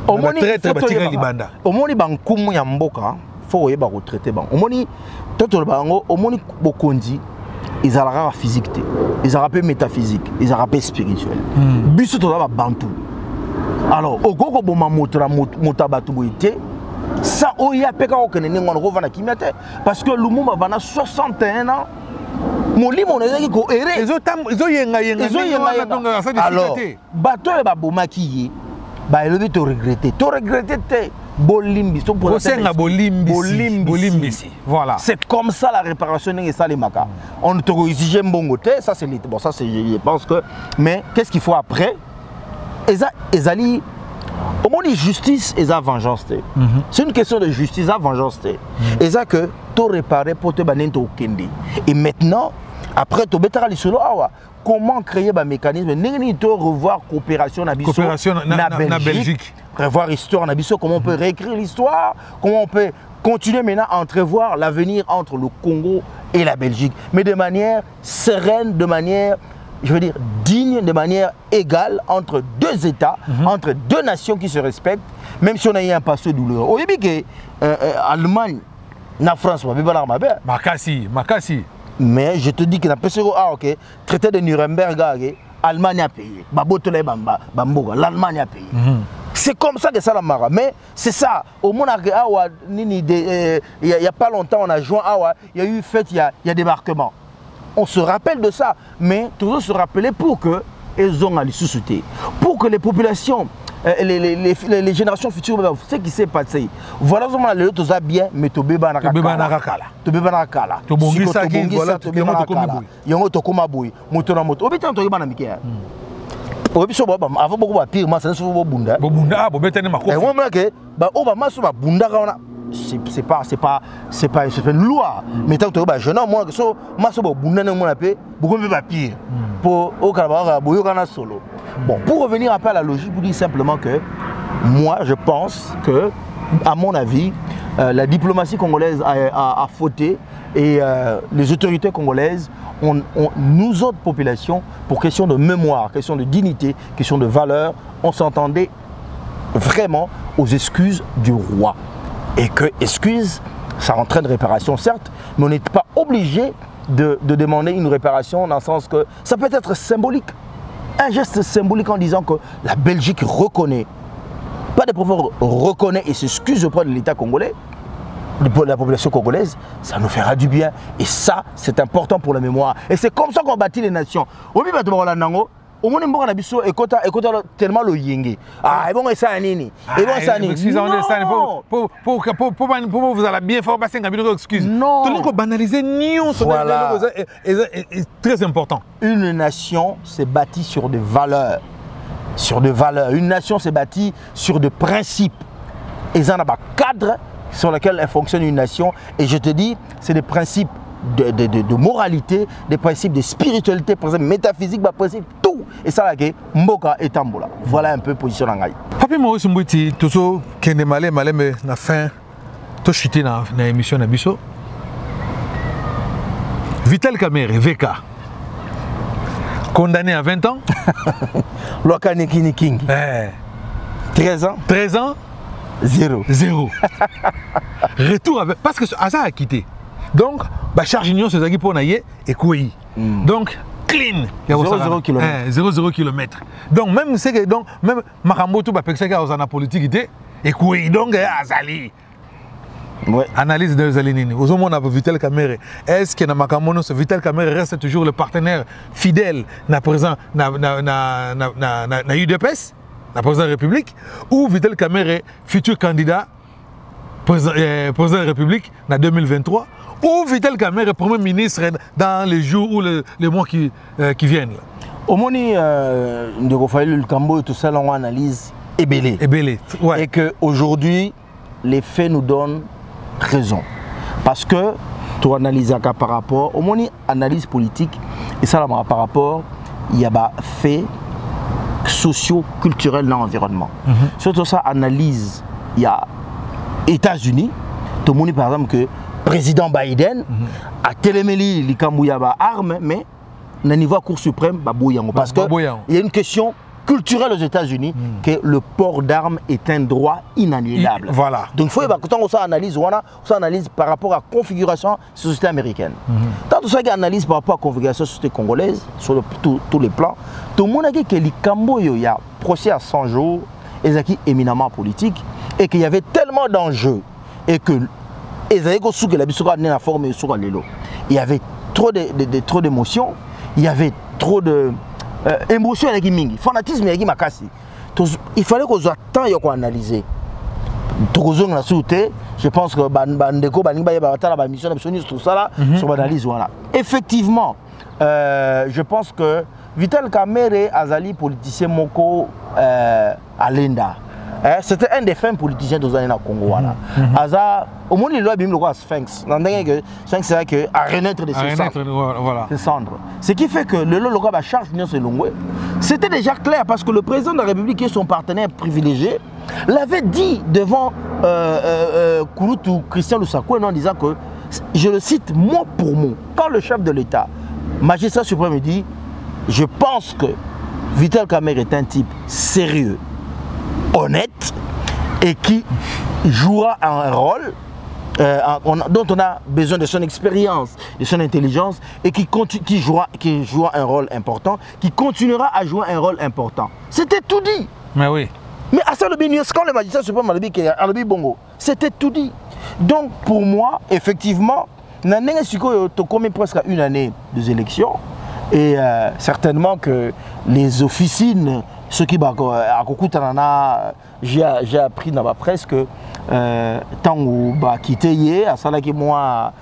Omoni bankumu ya mboka faut yeba retraiter ban. Omoni toto bango omoni bokondi ezalaka physique te. Ezalaka métaphysique, ezalaka spirituel. Biso to ba bantu. Alors okoko boma motabatu boité ça oya peka okenene ngona ko vana kimete parce que Lumumba bana 61 ans. Molimo on ezaki ko erré. Ezo yenga donc ça de alors bato e ba bomaki bah il veut te regretter te bolimbi voilà c'est comme ça la réparation et ça les maca on ne te exige mbongo te ça c'est bon ça c'est je pense que mais qu'est-ce qu'il faut après ezali au moins justice et la vengeance. C'est une question de justice et vengeance. Et ça que tu réparer pour te banner au Kendi. Et maintenant, après tu bettera les solo comment créer un mécanisme, revoir coopération na Belgique. Revoir l'histoire na biso, comment on peut réécrire l'histoire, comment on peut continuer maintenant à entrevoir l'avenir entre le Congo et la Belgique, mais de manière sereine, de manière, je veux dire, digne, de manière égale entre deux États, entre deux nations qui se respectent, même si on a eu un passé douloureux. Au début, l'Allemagne, la France, Makassi. mais je te dis que le traité de Nuremberg, l'Allemagne a payé. L'Allemagne a payé. C'est comme ça que ça la mara. Mais c'est ça. Au monde, il n'y a pas longtemps, on a joint, il y a eu fête, il y a débarquement. On se rappelle de ça, mais toujours se rappeler pour que les ont allé sous-souter. Pour que les populations, les générations futures, ce qui s'est passé. Voilà comment le tout ça bien, mais tu bébé na kala. Tu bébé na kala. Tu bongi ça qui voilà, tu bébé na kala. Yango to koma boy, moto na moto. Obitan to bana mikia. Obiso ba avant beaucoup ba pire, ma ça so bo bunda. Bo bunda, bo betene makoko. Et moi que ba o ba maso ba bunda kana. C'est une loi. Mais tant que je n'ai moi que ça, maso bo bunda na mon appel, beaucoup de papier pour au Canada, boyo kana solo. Bon, pour revenir un peu à la logique, vous dire simplement que moi, je pense que, à mon avis, la diplomatie congolaise a fauté et les autorités congolaises, nous autres populations, pour question de mémoire, question de dignité, question de valeur, on s'entendait vraiment aux excuses du roi. Et que excuses, ça entraîne réparation, certes, mais on n'est pas obligé de demander une réparation dans le sens que ça peut être symbolique. Un geste symbolique en disant que la Belgique reconnaît, pas des professeurs reconnaît et s'excuse auprès de l'État congolais, de la population congolaise, ça nous fera du bien. Et ça, c'est important pour la mémoire. Et c'est comme ça qu'on bâtit les nations. Au moins, on a tellement le yingi. Ah, et bon, et ça, nini. Et bon, ça, nini. Pour vous allez bien faire, c'est une excuse. Non. Tout le monde banaliser, voilà. C'est très important. Une nation s'est bâtie sur des valeurs. Sur des valeurs. Une nation s'est bâtie sur des principes. Et ça, on a un cadre sur lequel elle fonctionne une nation. Et je te dis, c'est des principes de moralité, des principes de spiritualité, par exemple métaphysique, des principes, tout. Et ça, là, Mboka et Tambola. Voilà un peu position en Gaï. Papi Maurice Mbouti, tout ça, qui est malé, mais na fin, tout chuté dans l'émission Nabiso. Vital Kamerhe, VK, condamné à 20 ans. Lokane Kini King. 13 ans. 13 ans. 0. Retour avec. Parce que Asa a quitté. Donc, charge union, c'est ça qui pour naïe et couille. Donc, clean. 0,0 km. 0,0 km. Donc, même c'est que donc même Maramoto va penser qu'il y a une politique et couille. Donc, Azali. Ouais. Analyse de Zalinini. Aux hommes, on a Vital Kamerhe. Est-ce que Makamono, Vital Kamerhe reste toujours le partenaire fidèle na président na UDPS, la président de la République, ou Vital Kamerhe, futur candidat président de la République en 2023, ou Vital Kamerhe, Premier ministre dans les jours ou les mois qui viennent. Au moment de Rafael Lukambo et tout ça, on analyse ébélé. Ouais. Et qu'aujourd'hui, les faits nous donnent raison. Parce que tu analyses par rapport, au moins analyse politique, et ça par rapport, il y a des faits socio-culturels dans l'environnement. Surtout ça, analyse, il y a États-Unis, tout le monde par exemple que président Biden a téléméli les Kambouyaba armes, mais au niveau de la Cour suprême, parce qu'il y a une question culturelle aux États-Unis que le port d'armes est un droit inaliénable. Voilà. Donc il faut que on analyse par rapport à la configuration de la société américaine. Tant que ça analyse par rapport à la configuration de la société congolaise, sur tous les plans, tout le monde a dit que les Kambouyaba, il y a un procès à 100 jours, et c'est éminemment politique, et qu'il y avait tellement d'enjeux, et que il y avait trop d'émotions, il y avait trop de émotions avec mingi, fanatisme avec makasi. Il fallait qu'on soit temps pour analyser. Je pense que bandeko la mission tout ça là sur l'analyse voilà. Effectivement, je pense que Vital Kamerhe azali politicien moko alenda. C'était un des fins politiciens dans le Congo. Aza, au moins il a bien le Sphinx. Sphinx c'est que à renaître de ses cendres. Ce qui fait que le local va charge de Longwe. C'était déjà clair parce que le président de la République et son partenaire privilégié l'avait dit devant Kouroutou Christian Lusako en disant que, je le cite mot pour mot, quand le chef de l'État, magistrat suprême, me dit, je pense que Vital Kamerhe est un type sérieux, honnête et qui jouera un rôle dont on a besoin de son expérience, de son intelligence et qui jouera un rôle important, qui continuera à jouer un rôle important. C'était tout dit. Mais oui. Mais à ça, quand le magistrat suprême a dit qu'il y a bongo, c'était tout dit. Donc pour moi, effectivement, nous avons presque une année des élections et certainement que les officines, ce qui j'ai appris dans la presse que tant que quitté à ça qui moi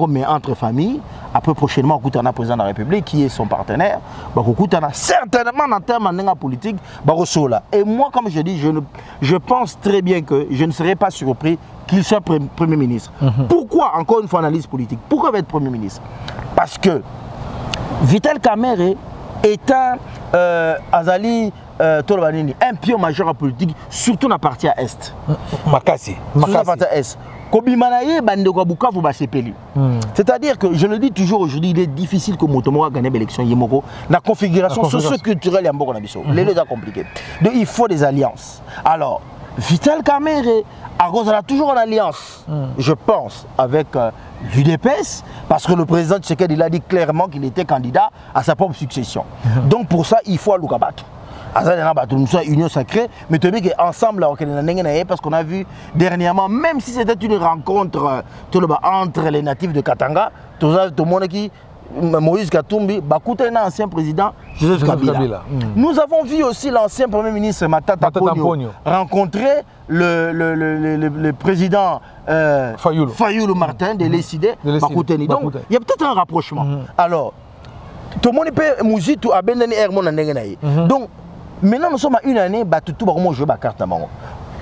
mais entre familles après prochainement le président de la République qui est son partenaire certainement en termes de politique et moi comme je dis je pense très bien que je ne serai pas surpris qu'il soit Premier ministre. Pourquoi, encore une fois, analyse politique, pourquoi il va être Premier ministre? Parce que Vital Kamerhe est un pion majeur en politique, surtout dans la partie à Est. Makasi. Surtout dans la partie à Est. C'est-à-dire que, je le dis toujours aujourd'hui, il est difficile que Motomora gagne l'élection. La configuration socio-culturelle est un peu compliquée. Donc il faut des alliances. Alors, Vital Kamerhe a toujours en alliance, je pense, avec l'UDPS, parce que le président Tshisekedi il a dit clairement qu'il était candidat à sa propre succession. Donc pour ça, il faut à Lukabato. Nous sommes union sacrée, mais tu dis qu'ensemble, parce qu'on a vu dernièrement, même si c'était une rencontre entre les natifs de Katanga, tout le monde qui Moïse Katumbi, un ancien président Joseph Kabila. Nous avons vu aussi l'ancien premier ministre Matata Ponyo rencontrer le président Fayulu Martin de l'ECD. Donc il y a peut-être un rapprochement. Alors, tout le monde peut mourir tout à donc maintenant nous sommes à une année, tout le monde joue la carte.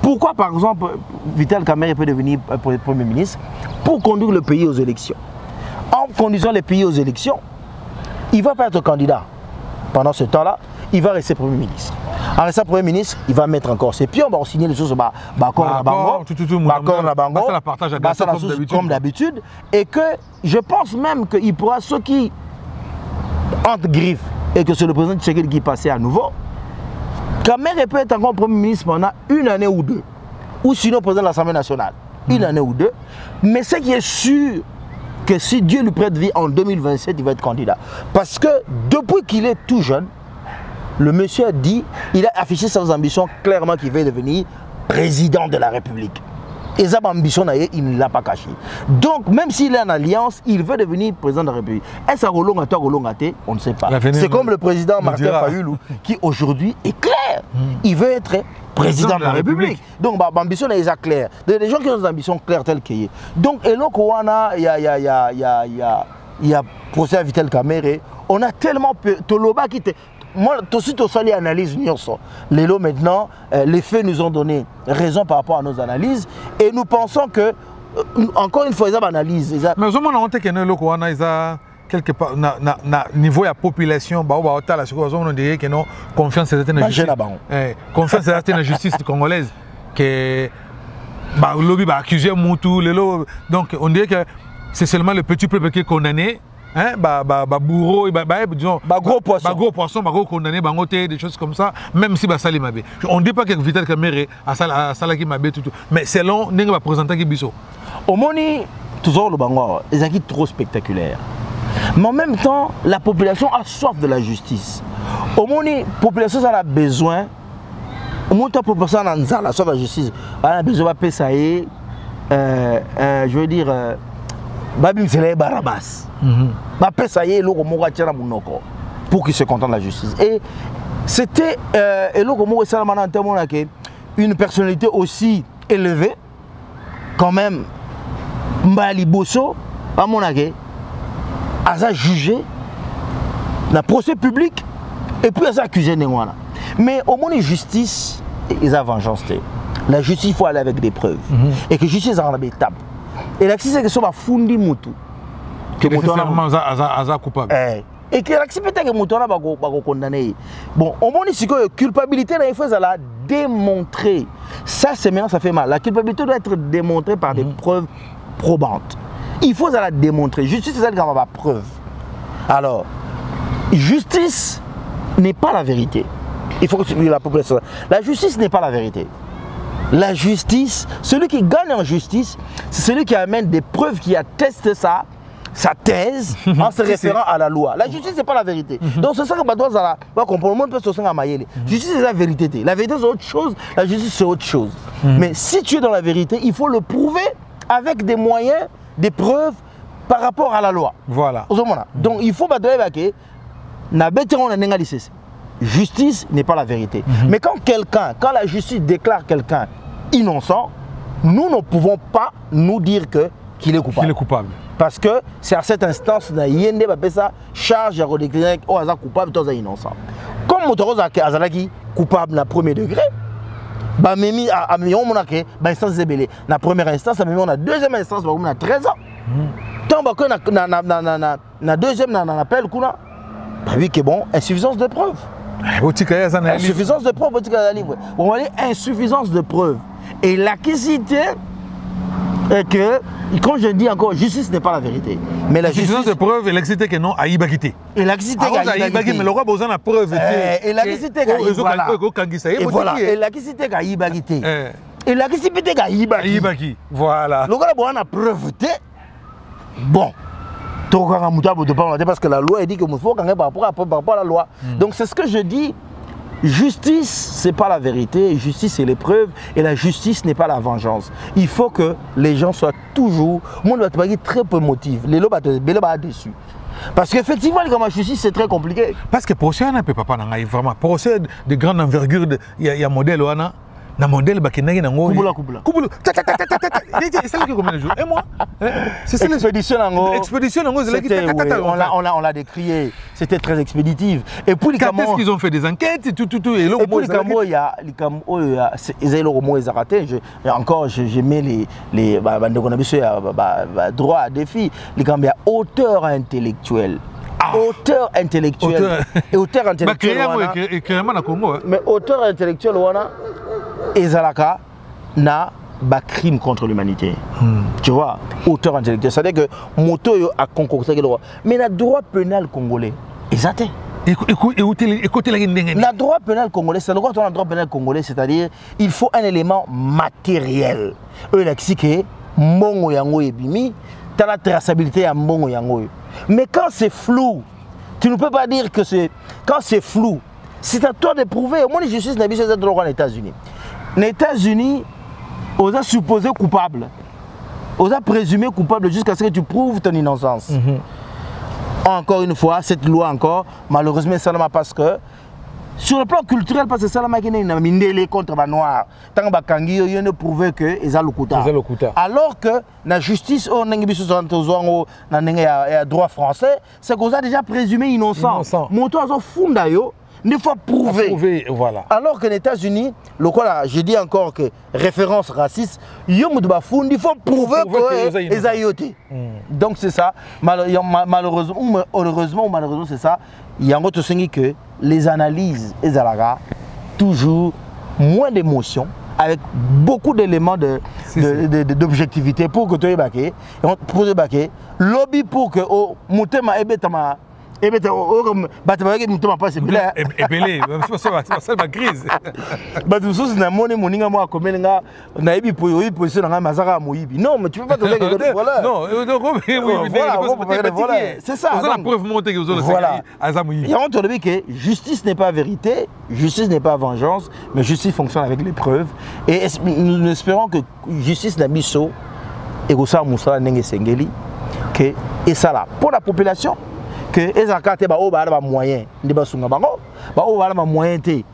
Pourquoi par exemple Vital Kamerhe peut devenir Premier ministre? Pour conduire le pays aux élections. En conduisant les pays aux élections, il ne va pas être candidat. Pendant ce temps-là, il va rester Premier ministre. En restant Premier ministre, il va mettre encore ses pions, on va signer les choses comme d'habitude. Et que je pense même qu'il pourra, ceux qui entre griffes, et que c'est le président Tshisekedi qui passait à nouveau, Kamerhe peut être encore Premier ministre pendant une année ou deux. Ou sinon président de l'Assemblée nationale. Une année ou deux. Mais ce qui est sûr, que si Dieu lui prête vie en 2027, il va être candidat. Parce que depuis qu'il est tout jeune, le monsieur a dit, il a affiché ses ambitions clairement qu'il veut devenir président de la République. Et sa ambition, il ne l'a pas caché. Donc, même s'il est en alliance, il veut devenir président de la République. Est-ce que on ne sait pas. C'est comme le président Martin Fayulu, qui aujourd'hui est clair. Il veut être président de la République. Donc, l'ambition est claire. Des gens qui ont des ambitions claires telles qu'il y a. Donc, il y a procès à Vital Kamerhe. On a tellement peu. Toloba qui était. Moi, tout de suite, on s'allie analyse. Les lots maintenant, les faits nous ont donné raison par rapport à nos analyses. Et nous pensons que, encore une fois, ils ont analyse. Mais au moins, on a quelque part, niveau de la population, on dirait que non confiance dans la justice. Confiance dans la justice congolaise. Que le lobby va accuser Moutou. Donc, on dirait que c'est seulement le petit peuple qui est condamné. Bourreau, disons, gros poisson, gros condamné, des choses comme ça, même si Sali Mabé. On ne dit pas que Vital Kamerhe a Salaki Mabé, tout. Mais selon Nenga va présenter qui biso. Au Moni, toujours le Bango, les acquis trop spectaculaires. Mais en même temps, la population a soif de la justice. Au Moni, la population a besoin. Au moins, la population a soif de la justice. Elle a besoin de payer, je veux dire, Babim c'est Barabas. Pour qu'il se contente de la justice. Et c'était une personnalité aussi élevée, quand même, Mbali Bosso, à mon avis, a jugé le procès public, et puis ils accusent. Mais au moins, la justice, ils ont vengeance. La justice, il faut aller avec des preuves. Et que la justice a une étape. Et la justice, c'est que ça va fonder Moutou. Que nécessairement, ils coupable. Et que la justice, peut-être que Moutou va condamner. Bon, au moins, ici, la culpabilité, il faut la démontrer. Ça, c'est maintenant, ça fait mal. La culpabilité doit être démontrée par des preuves probantes. Il faut la démontrer. Justice, c'est ça qui va avoir preuve. Alors, justice n'est pas la vérité. Il faut que la population. La justice n'est pas la vérité. La justice, celui qui gagne en justice, c'est celui qui amène des preuves qui attestent sa thèse en se référant à la loi. La justice n'est pas la vérité. Donc c'est ça que je comprendre. Le monde peut se sentir à mailler. Justice c'est la vérité. La vérité c'est autre chose. La justice c'est autre chose. Mais si tu es dans la vérité, il faut le prouver avec des moyens, des preuves par rapport à la loi. Voilà. Donc il faut que justice n'est pas la vérité. Mais quand la justice déclare quelqu'un innocent, nous ne pouvons pas nous dire qu'il est coupable. Qu'il est coupable. Parce que c'est à cette instance qu'il ça charge à redéclarer qu'il est coupable ou innocent. Comme Motoro Azalaki coupable à premier degré, bah memi a instance zébélé. La première instance, on a deuxième instance, on a 13 ans. Tant que na deuxième na appel kuna, bah oui que bon, insuffisance de preuve. Insuffisance de preuve, on va dire insuffisance de preuve. Et l'acquisité est que, quand je dis encore, justice n'est pas la vérité. Mais la justice de preuve, et l'acquisité que non, aïbakité. Et l'acquisité mais le roi besoin de preuve. Et l'acquisité que voilà. Et l'acquisité que et l'acquisité que voilà. Le roi besoin de preuve. Bon. Parce que la loi dit que nous faut par rapport à la loi. Donc c'est ce que je dis. Justice, c'est pas la vérité. Justice, c'est l'épreuve. Et la justice n'est pas la vengeance. Il faut que les gens soient toujours. Moi, je vais te très peu motif. Les lois sont déçus. Parce qu'effectivement, la justice, c'est très compliqué. Parce que procès, on ne peut pas vraiment. Procès de grande envergure, il y a un modèle. Na modèle bakinaga nango kubula c'est ça qui combien de jours et moi c'est ça l'expédition nango on l'a décrié, c'était très expéditif. Et puis quand est-ce qu'ils ont fait des enquêtes tout et là puis il y a encore je mets les droit à défi les il y a auteur intellectuel. Auteur intellectuel. Et auteur intellectuel. Mais auteur intellectuel, ezalaka na ba crime contre l'humanité. Tu vois, auteur intellectuel. C'est-à-dire que moto a concocté le droit. Mais le droit pénal congolais, exact. Écoutez la guinée. Le droit pénal congolais, c'est le droit pénal congolais, c'est-à-dire il faut un élément matériel. Eux, la que mbongo yango ebimi, t'as la traçabilité à mbongo yango. Mais quand c'est flou, tu ne peux pas dire que c'est... Quand c'est flou, c'est à toi de prouver. Moi, les justices n'a pas droit aux États-Unis. Les États-Unis, on a supposé coupable. On a présumé coupable jusqu'à ce que tu prouves ton innocence. Encore une fois, cette loi encore, malheureusement, ça ne m'a pas parce que sur le plan culturel, parce que ça n'a pas mindélé contre les noirs. Tant que il ne prouvait que ils ont le coup. Alors que la justice, on a droit français, c'est qu'on a déjà présumé innocent. Mon toit a funda yo. Il faut prouver. Voilà. Alors que les États-Unis, je dis encore que référence raciste, il faut prouver qu'ils ont été. Donc c'est ça. Malheureusement ou malheureusement, c'est ça. Il y a un autre signe que les analyses, toujours moins d'émotions, avec beaucoup d'éléments d'objectivité pour que tu aies baqué. Lobby pour que Moutema Ebetama. Et bien, c'est belé, c'est ma crise. Non, mais tu peux pas te dire voilà. Non, c'est ça. C'est la preuve montée que vous avez il y a entendu que justice n'est pas vérité, justice n'est pas vengeance, mais justice fonctionne avec les preuves. Et nous espérons que justice n'a mis et que ça Moussa Nenge Sengeli, que et ça là pour la population. Que les accords ba moyen de basunga bango ba moyen té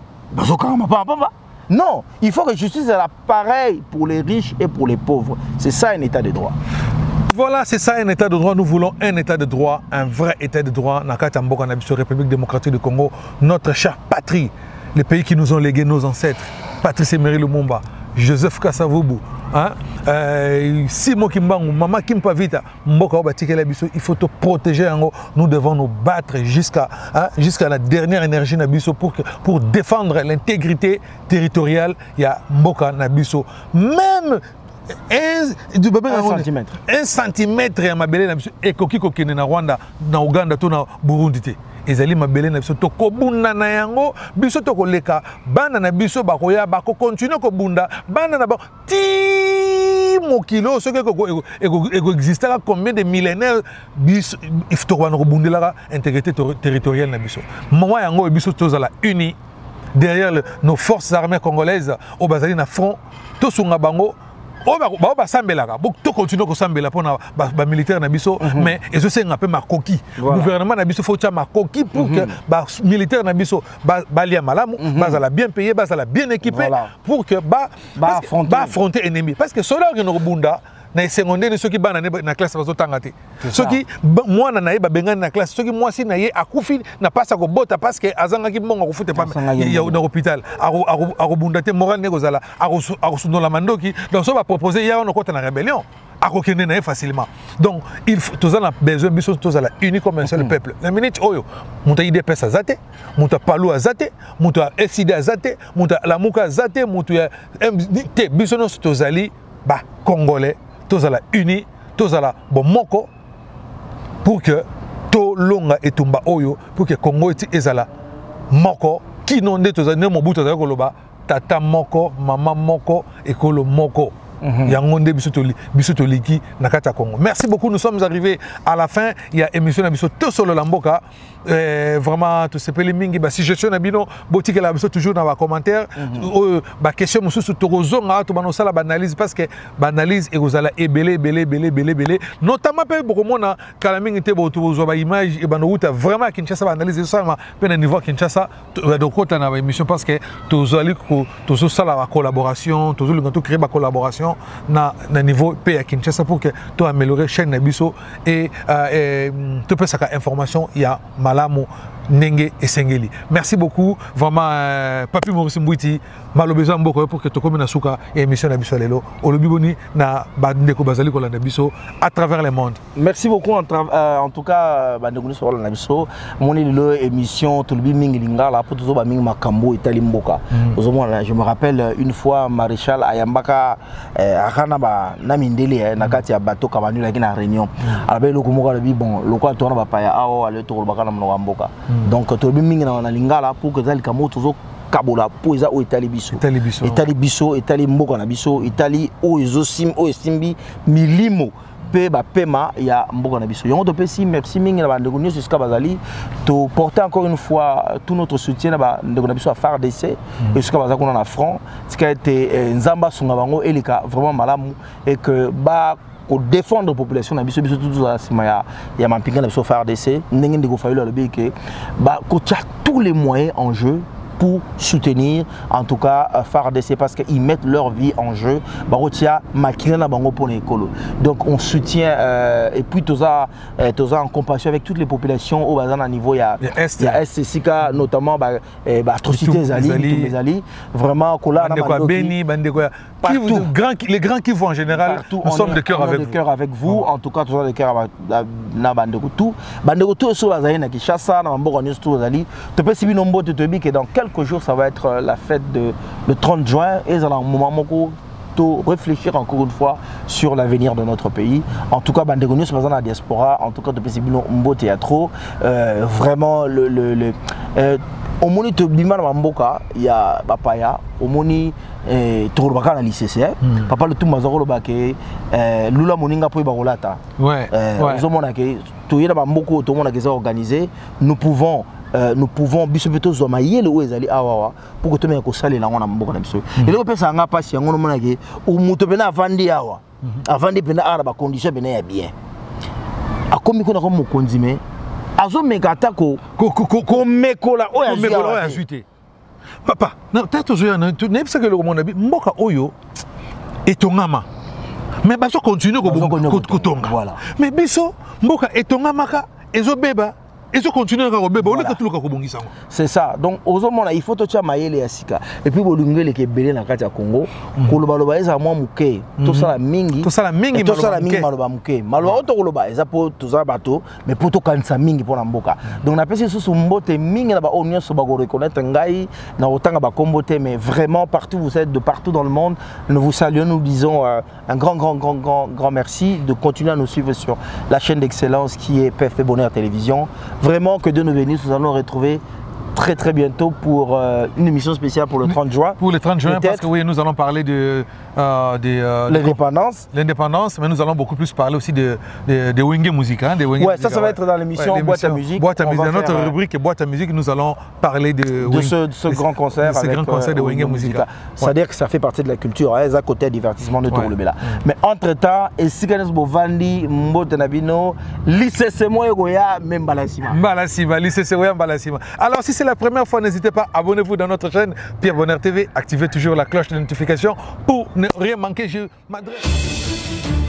non, il faut que justice soit pareil pour les riches et pour les pauvres. C'est ça un état de droit. Voilà, c'est ça un état de droit. Nous voulons un état de droit, un vrai état de droit. Nakata Mboka Nabiso, République démocratique du Congo, notre chère patrie, les pays qui nous ont légué nos ancêtres, Patrice Emery Lumumba, Joseph Kasavubu, hein? Simon Kimbangu, Mama Kimpavita, Mboka Obatikela Biso, il faut te protéger. Nous devons nous battre jusqu'à la dernière énergie Nabiso pour défendre l'intégrité territoriale. Il y a Mboka Nabiso. Même un centimètre ya mabele na biso ekoki kokende na Rwanda, na Uganda to na Burundi. Ezali mabele na biso tokobunda na yango biso tokoleka bana na biso bakoya bako continue kobunda bana na ba ti mokilo soki eko existera combien de millénaires biso ifto wana kobundela intégrité territoriale na biso mwa yango biso tozala uni derrière nos forces armées congolaises au bazali na front tosunga bango. On va s'embêter là, tout continue à s'embêter pour les militaires nabiso, mais et c'est un peu ma coquille. Le gouvernement nabiso faut ma coquille pour que les militaires nabiso balia malamu, basala bien payé, basala bien équipé pour que affronter l'ennemi. Parce que ceux-là qui nous bunda na secondaire ceux qui ban na classe bazo tangate. Ceux qui moi na naïba bengan na classe, ceux qui moi si naïe akufi na pas sa ko bota parce que azanga ki monga ko fute pas il y a dans l'hôpital a bundate moral negozala a sunu la mandoki donc ça va proposer ya on côté na rébellion a kokene na facilement. Donc il faut tous en besoin biso tous la unis comme un seul peuple. La minute oyo muta ide pesa zate, muta palu azate, muta eside azate, muta lamuka azate, muta te biso no tozali ba congolais tous à la uni, tous à la bon moko pour que to longa et tumba oyo pour que Congo et la moko qui non de tous à ne mobuto za koloba tata moko mama moko et kolo moko. Yangonde bisoto liki nakata Congo. Merci beaucoup, nous sommes arrivés à la fin. Il y a émission na bisoto solo lamboka. Vraiment tout ce peli mingi ba suggestion na bino botike la biso toujours dans les commentaires. Ba question mususu tozonga to bano sala banalise parce que banalise et ozala ebele notamment pe beaucoup mona kala mingi te boto zo ba image et bano uta vraiment Kinshasa banalise ça ma pe niveau Kinshasa de côté na émission parce que tozali ko tozo sala la collaboration, tozo linga créer ba collaboration na niveau pays à Kinshasa pour que tu améliorer chaîne Nabiso et tu peux savoir information il y a malamu Nenge et Sengeli. Merci beaucoup vraiment Papi Maurice Mbouiti malobeza mboko pour que tu comme na suka et émission Nabiso lelo olobiboni na bandeko bazali ko la Nabiso à travers le monde. Merci beaucoup en tout cas bandeko sur la Nabiso moni lelo émission tolobi mingi lingala pour toujours ba mingi makambo etali mboka. Je me rappelle une fois Maréchal Ayambaka akana ba na mindele na kati ya bato kamanu la na réunion. Abe loko moko le bon loko to na ba paya awo ale to baka na mboka. Donc tolobi mingi na lingala pour que zali kamo toujours kabola poeza o etali biso etali mboka na biso etali o ezosim o esimbi milimo pe ba pema ya mboka na biso yongo to pesi merci mingi na bandeko nyos jusqu'à bazali to porter encore une fois tout notre soutien na bandeko na biso à FARDC et jusqu'à bazako na front tika été nzamba sunga bango elika vraiment malamu et que ba pour défendre la population na biso tout ça il y a mampinga na biso FARDC ndenge ndeko failo le que ba ko tous les moyens en jeu pour soutenir en tout cas FARDC parce qu'ils mettent leur vie en jeu. Donc on soutient et puis tout ça en compassion avec toutes les populations au bazar à niveau il y a SCK notamment atrocités ali vraiment les grands qui vont en général partout, nous sommes de cœur avec vous en tout cas tous de cœur na bandeko tout so bazali na Kinshasa na mboka news tout bazali to pe sibi nombo te bi que dans quelques jours ça va être la fête le 30 juin et ça un moment to réfléchir encore une fois sur l'avenir de notre pays. En tout cas bandeko news dans la diaspora en tout cas to pe sibi nombo théâtre vraiment au moni to bima na mboka ya bapaya au moni to baka na lycée papa le tout mazoro bake lula moninga po bakolata zo mona ke to yela ba mboko to mona ke za organiser nous pouvons biso zo mayele o ezali awawa pour que to me ko salela ngona mboka na biso et le pesa nga pasi yango mona ke o muto bena avandi awa avandi bena ara ba condition bena ya bien akomi ko na ko mokonzime azo mekata ko mekola oya suite papa na tato zo na tu ne pesa ke le monde mboka oyo etongama Mais baso continue kotonga. Voilà. Mais biso mboka etonga maka ezobeba. Et ça continue à rebelle, c'est ça. Donc, il faut que tu aies sika. Et puis, il y a des gens qui Congo. Koloba eza mwa muke. Tout ça la mingi. Tout ça la mingi. Tout ça la mingi maloba muke. Maloba auto koloba eza pour tout ça bateau, mais pour tout kanisa mingi pour mboka. Donc, on appelle ça sous mbote mingi na ba onion so ba go reconnaître ngai na otanga ba kombote, mais vraiment partout vous êtes de partout dans le monde. Nous vous saluons, nous disons un grand merci de continuer à nous suivre sur la chaîne d'excellence qui est PFP Bonheur Télévision. Vraiment que Dieu nous bénisse, nous allons nous retrouver très bientôt pour une émission spéciale pour le 30 juin. Pour le 30 juin, parce que oui, nous allons parler de l'indépendance. L'indépendance, mais nous allons beaucoup plus parler aussi de Wenge Musique. Hein, ouais, ça va être dans l'émission Boîte à musique. Boîte à musique. Dans notre rubrique Boîte à musique, nous allons parler de ce grand concert avec de Wenge Musique. C'est-à-dire que ça fait partie de la culture, hein, à côté divertissement de Tourlebela. Mais entre-temps, Esikanes Bovandi, Mbotenabino, lycée Semoye Goya, même Balasima. Balasima, lycée Semoye Balasima. Alors, si c'est la première fois, n'hésitez pas, abonnez-vous dans notre chaîne Pierre Bonheur TV, activez toujours la cloche de notification pour ne rien manquer. Je m'adresse.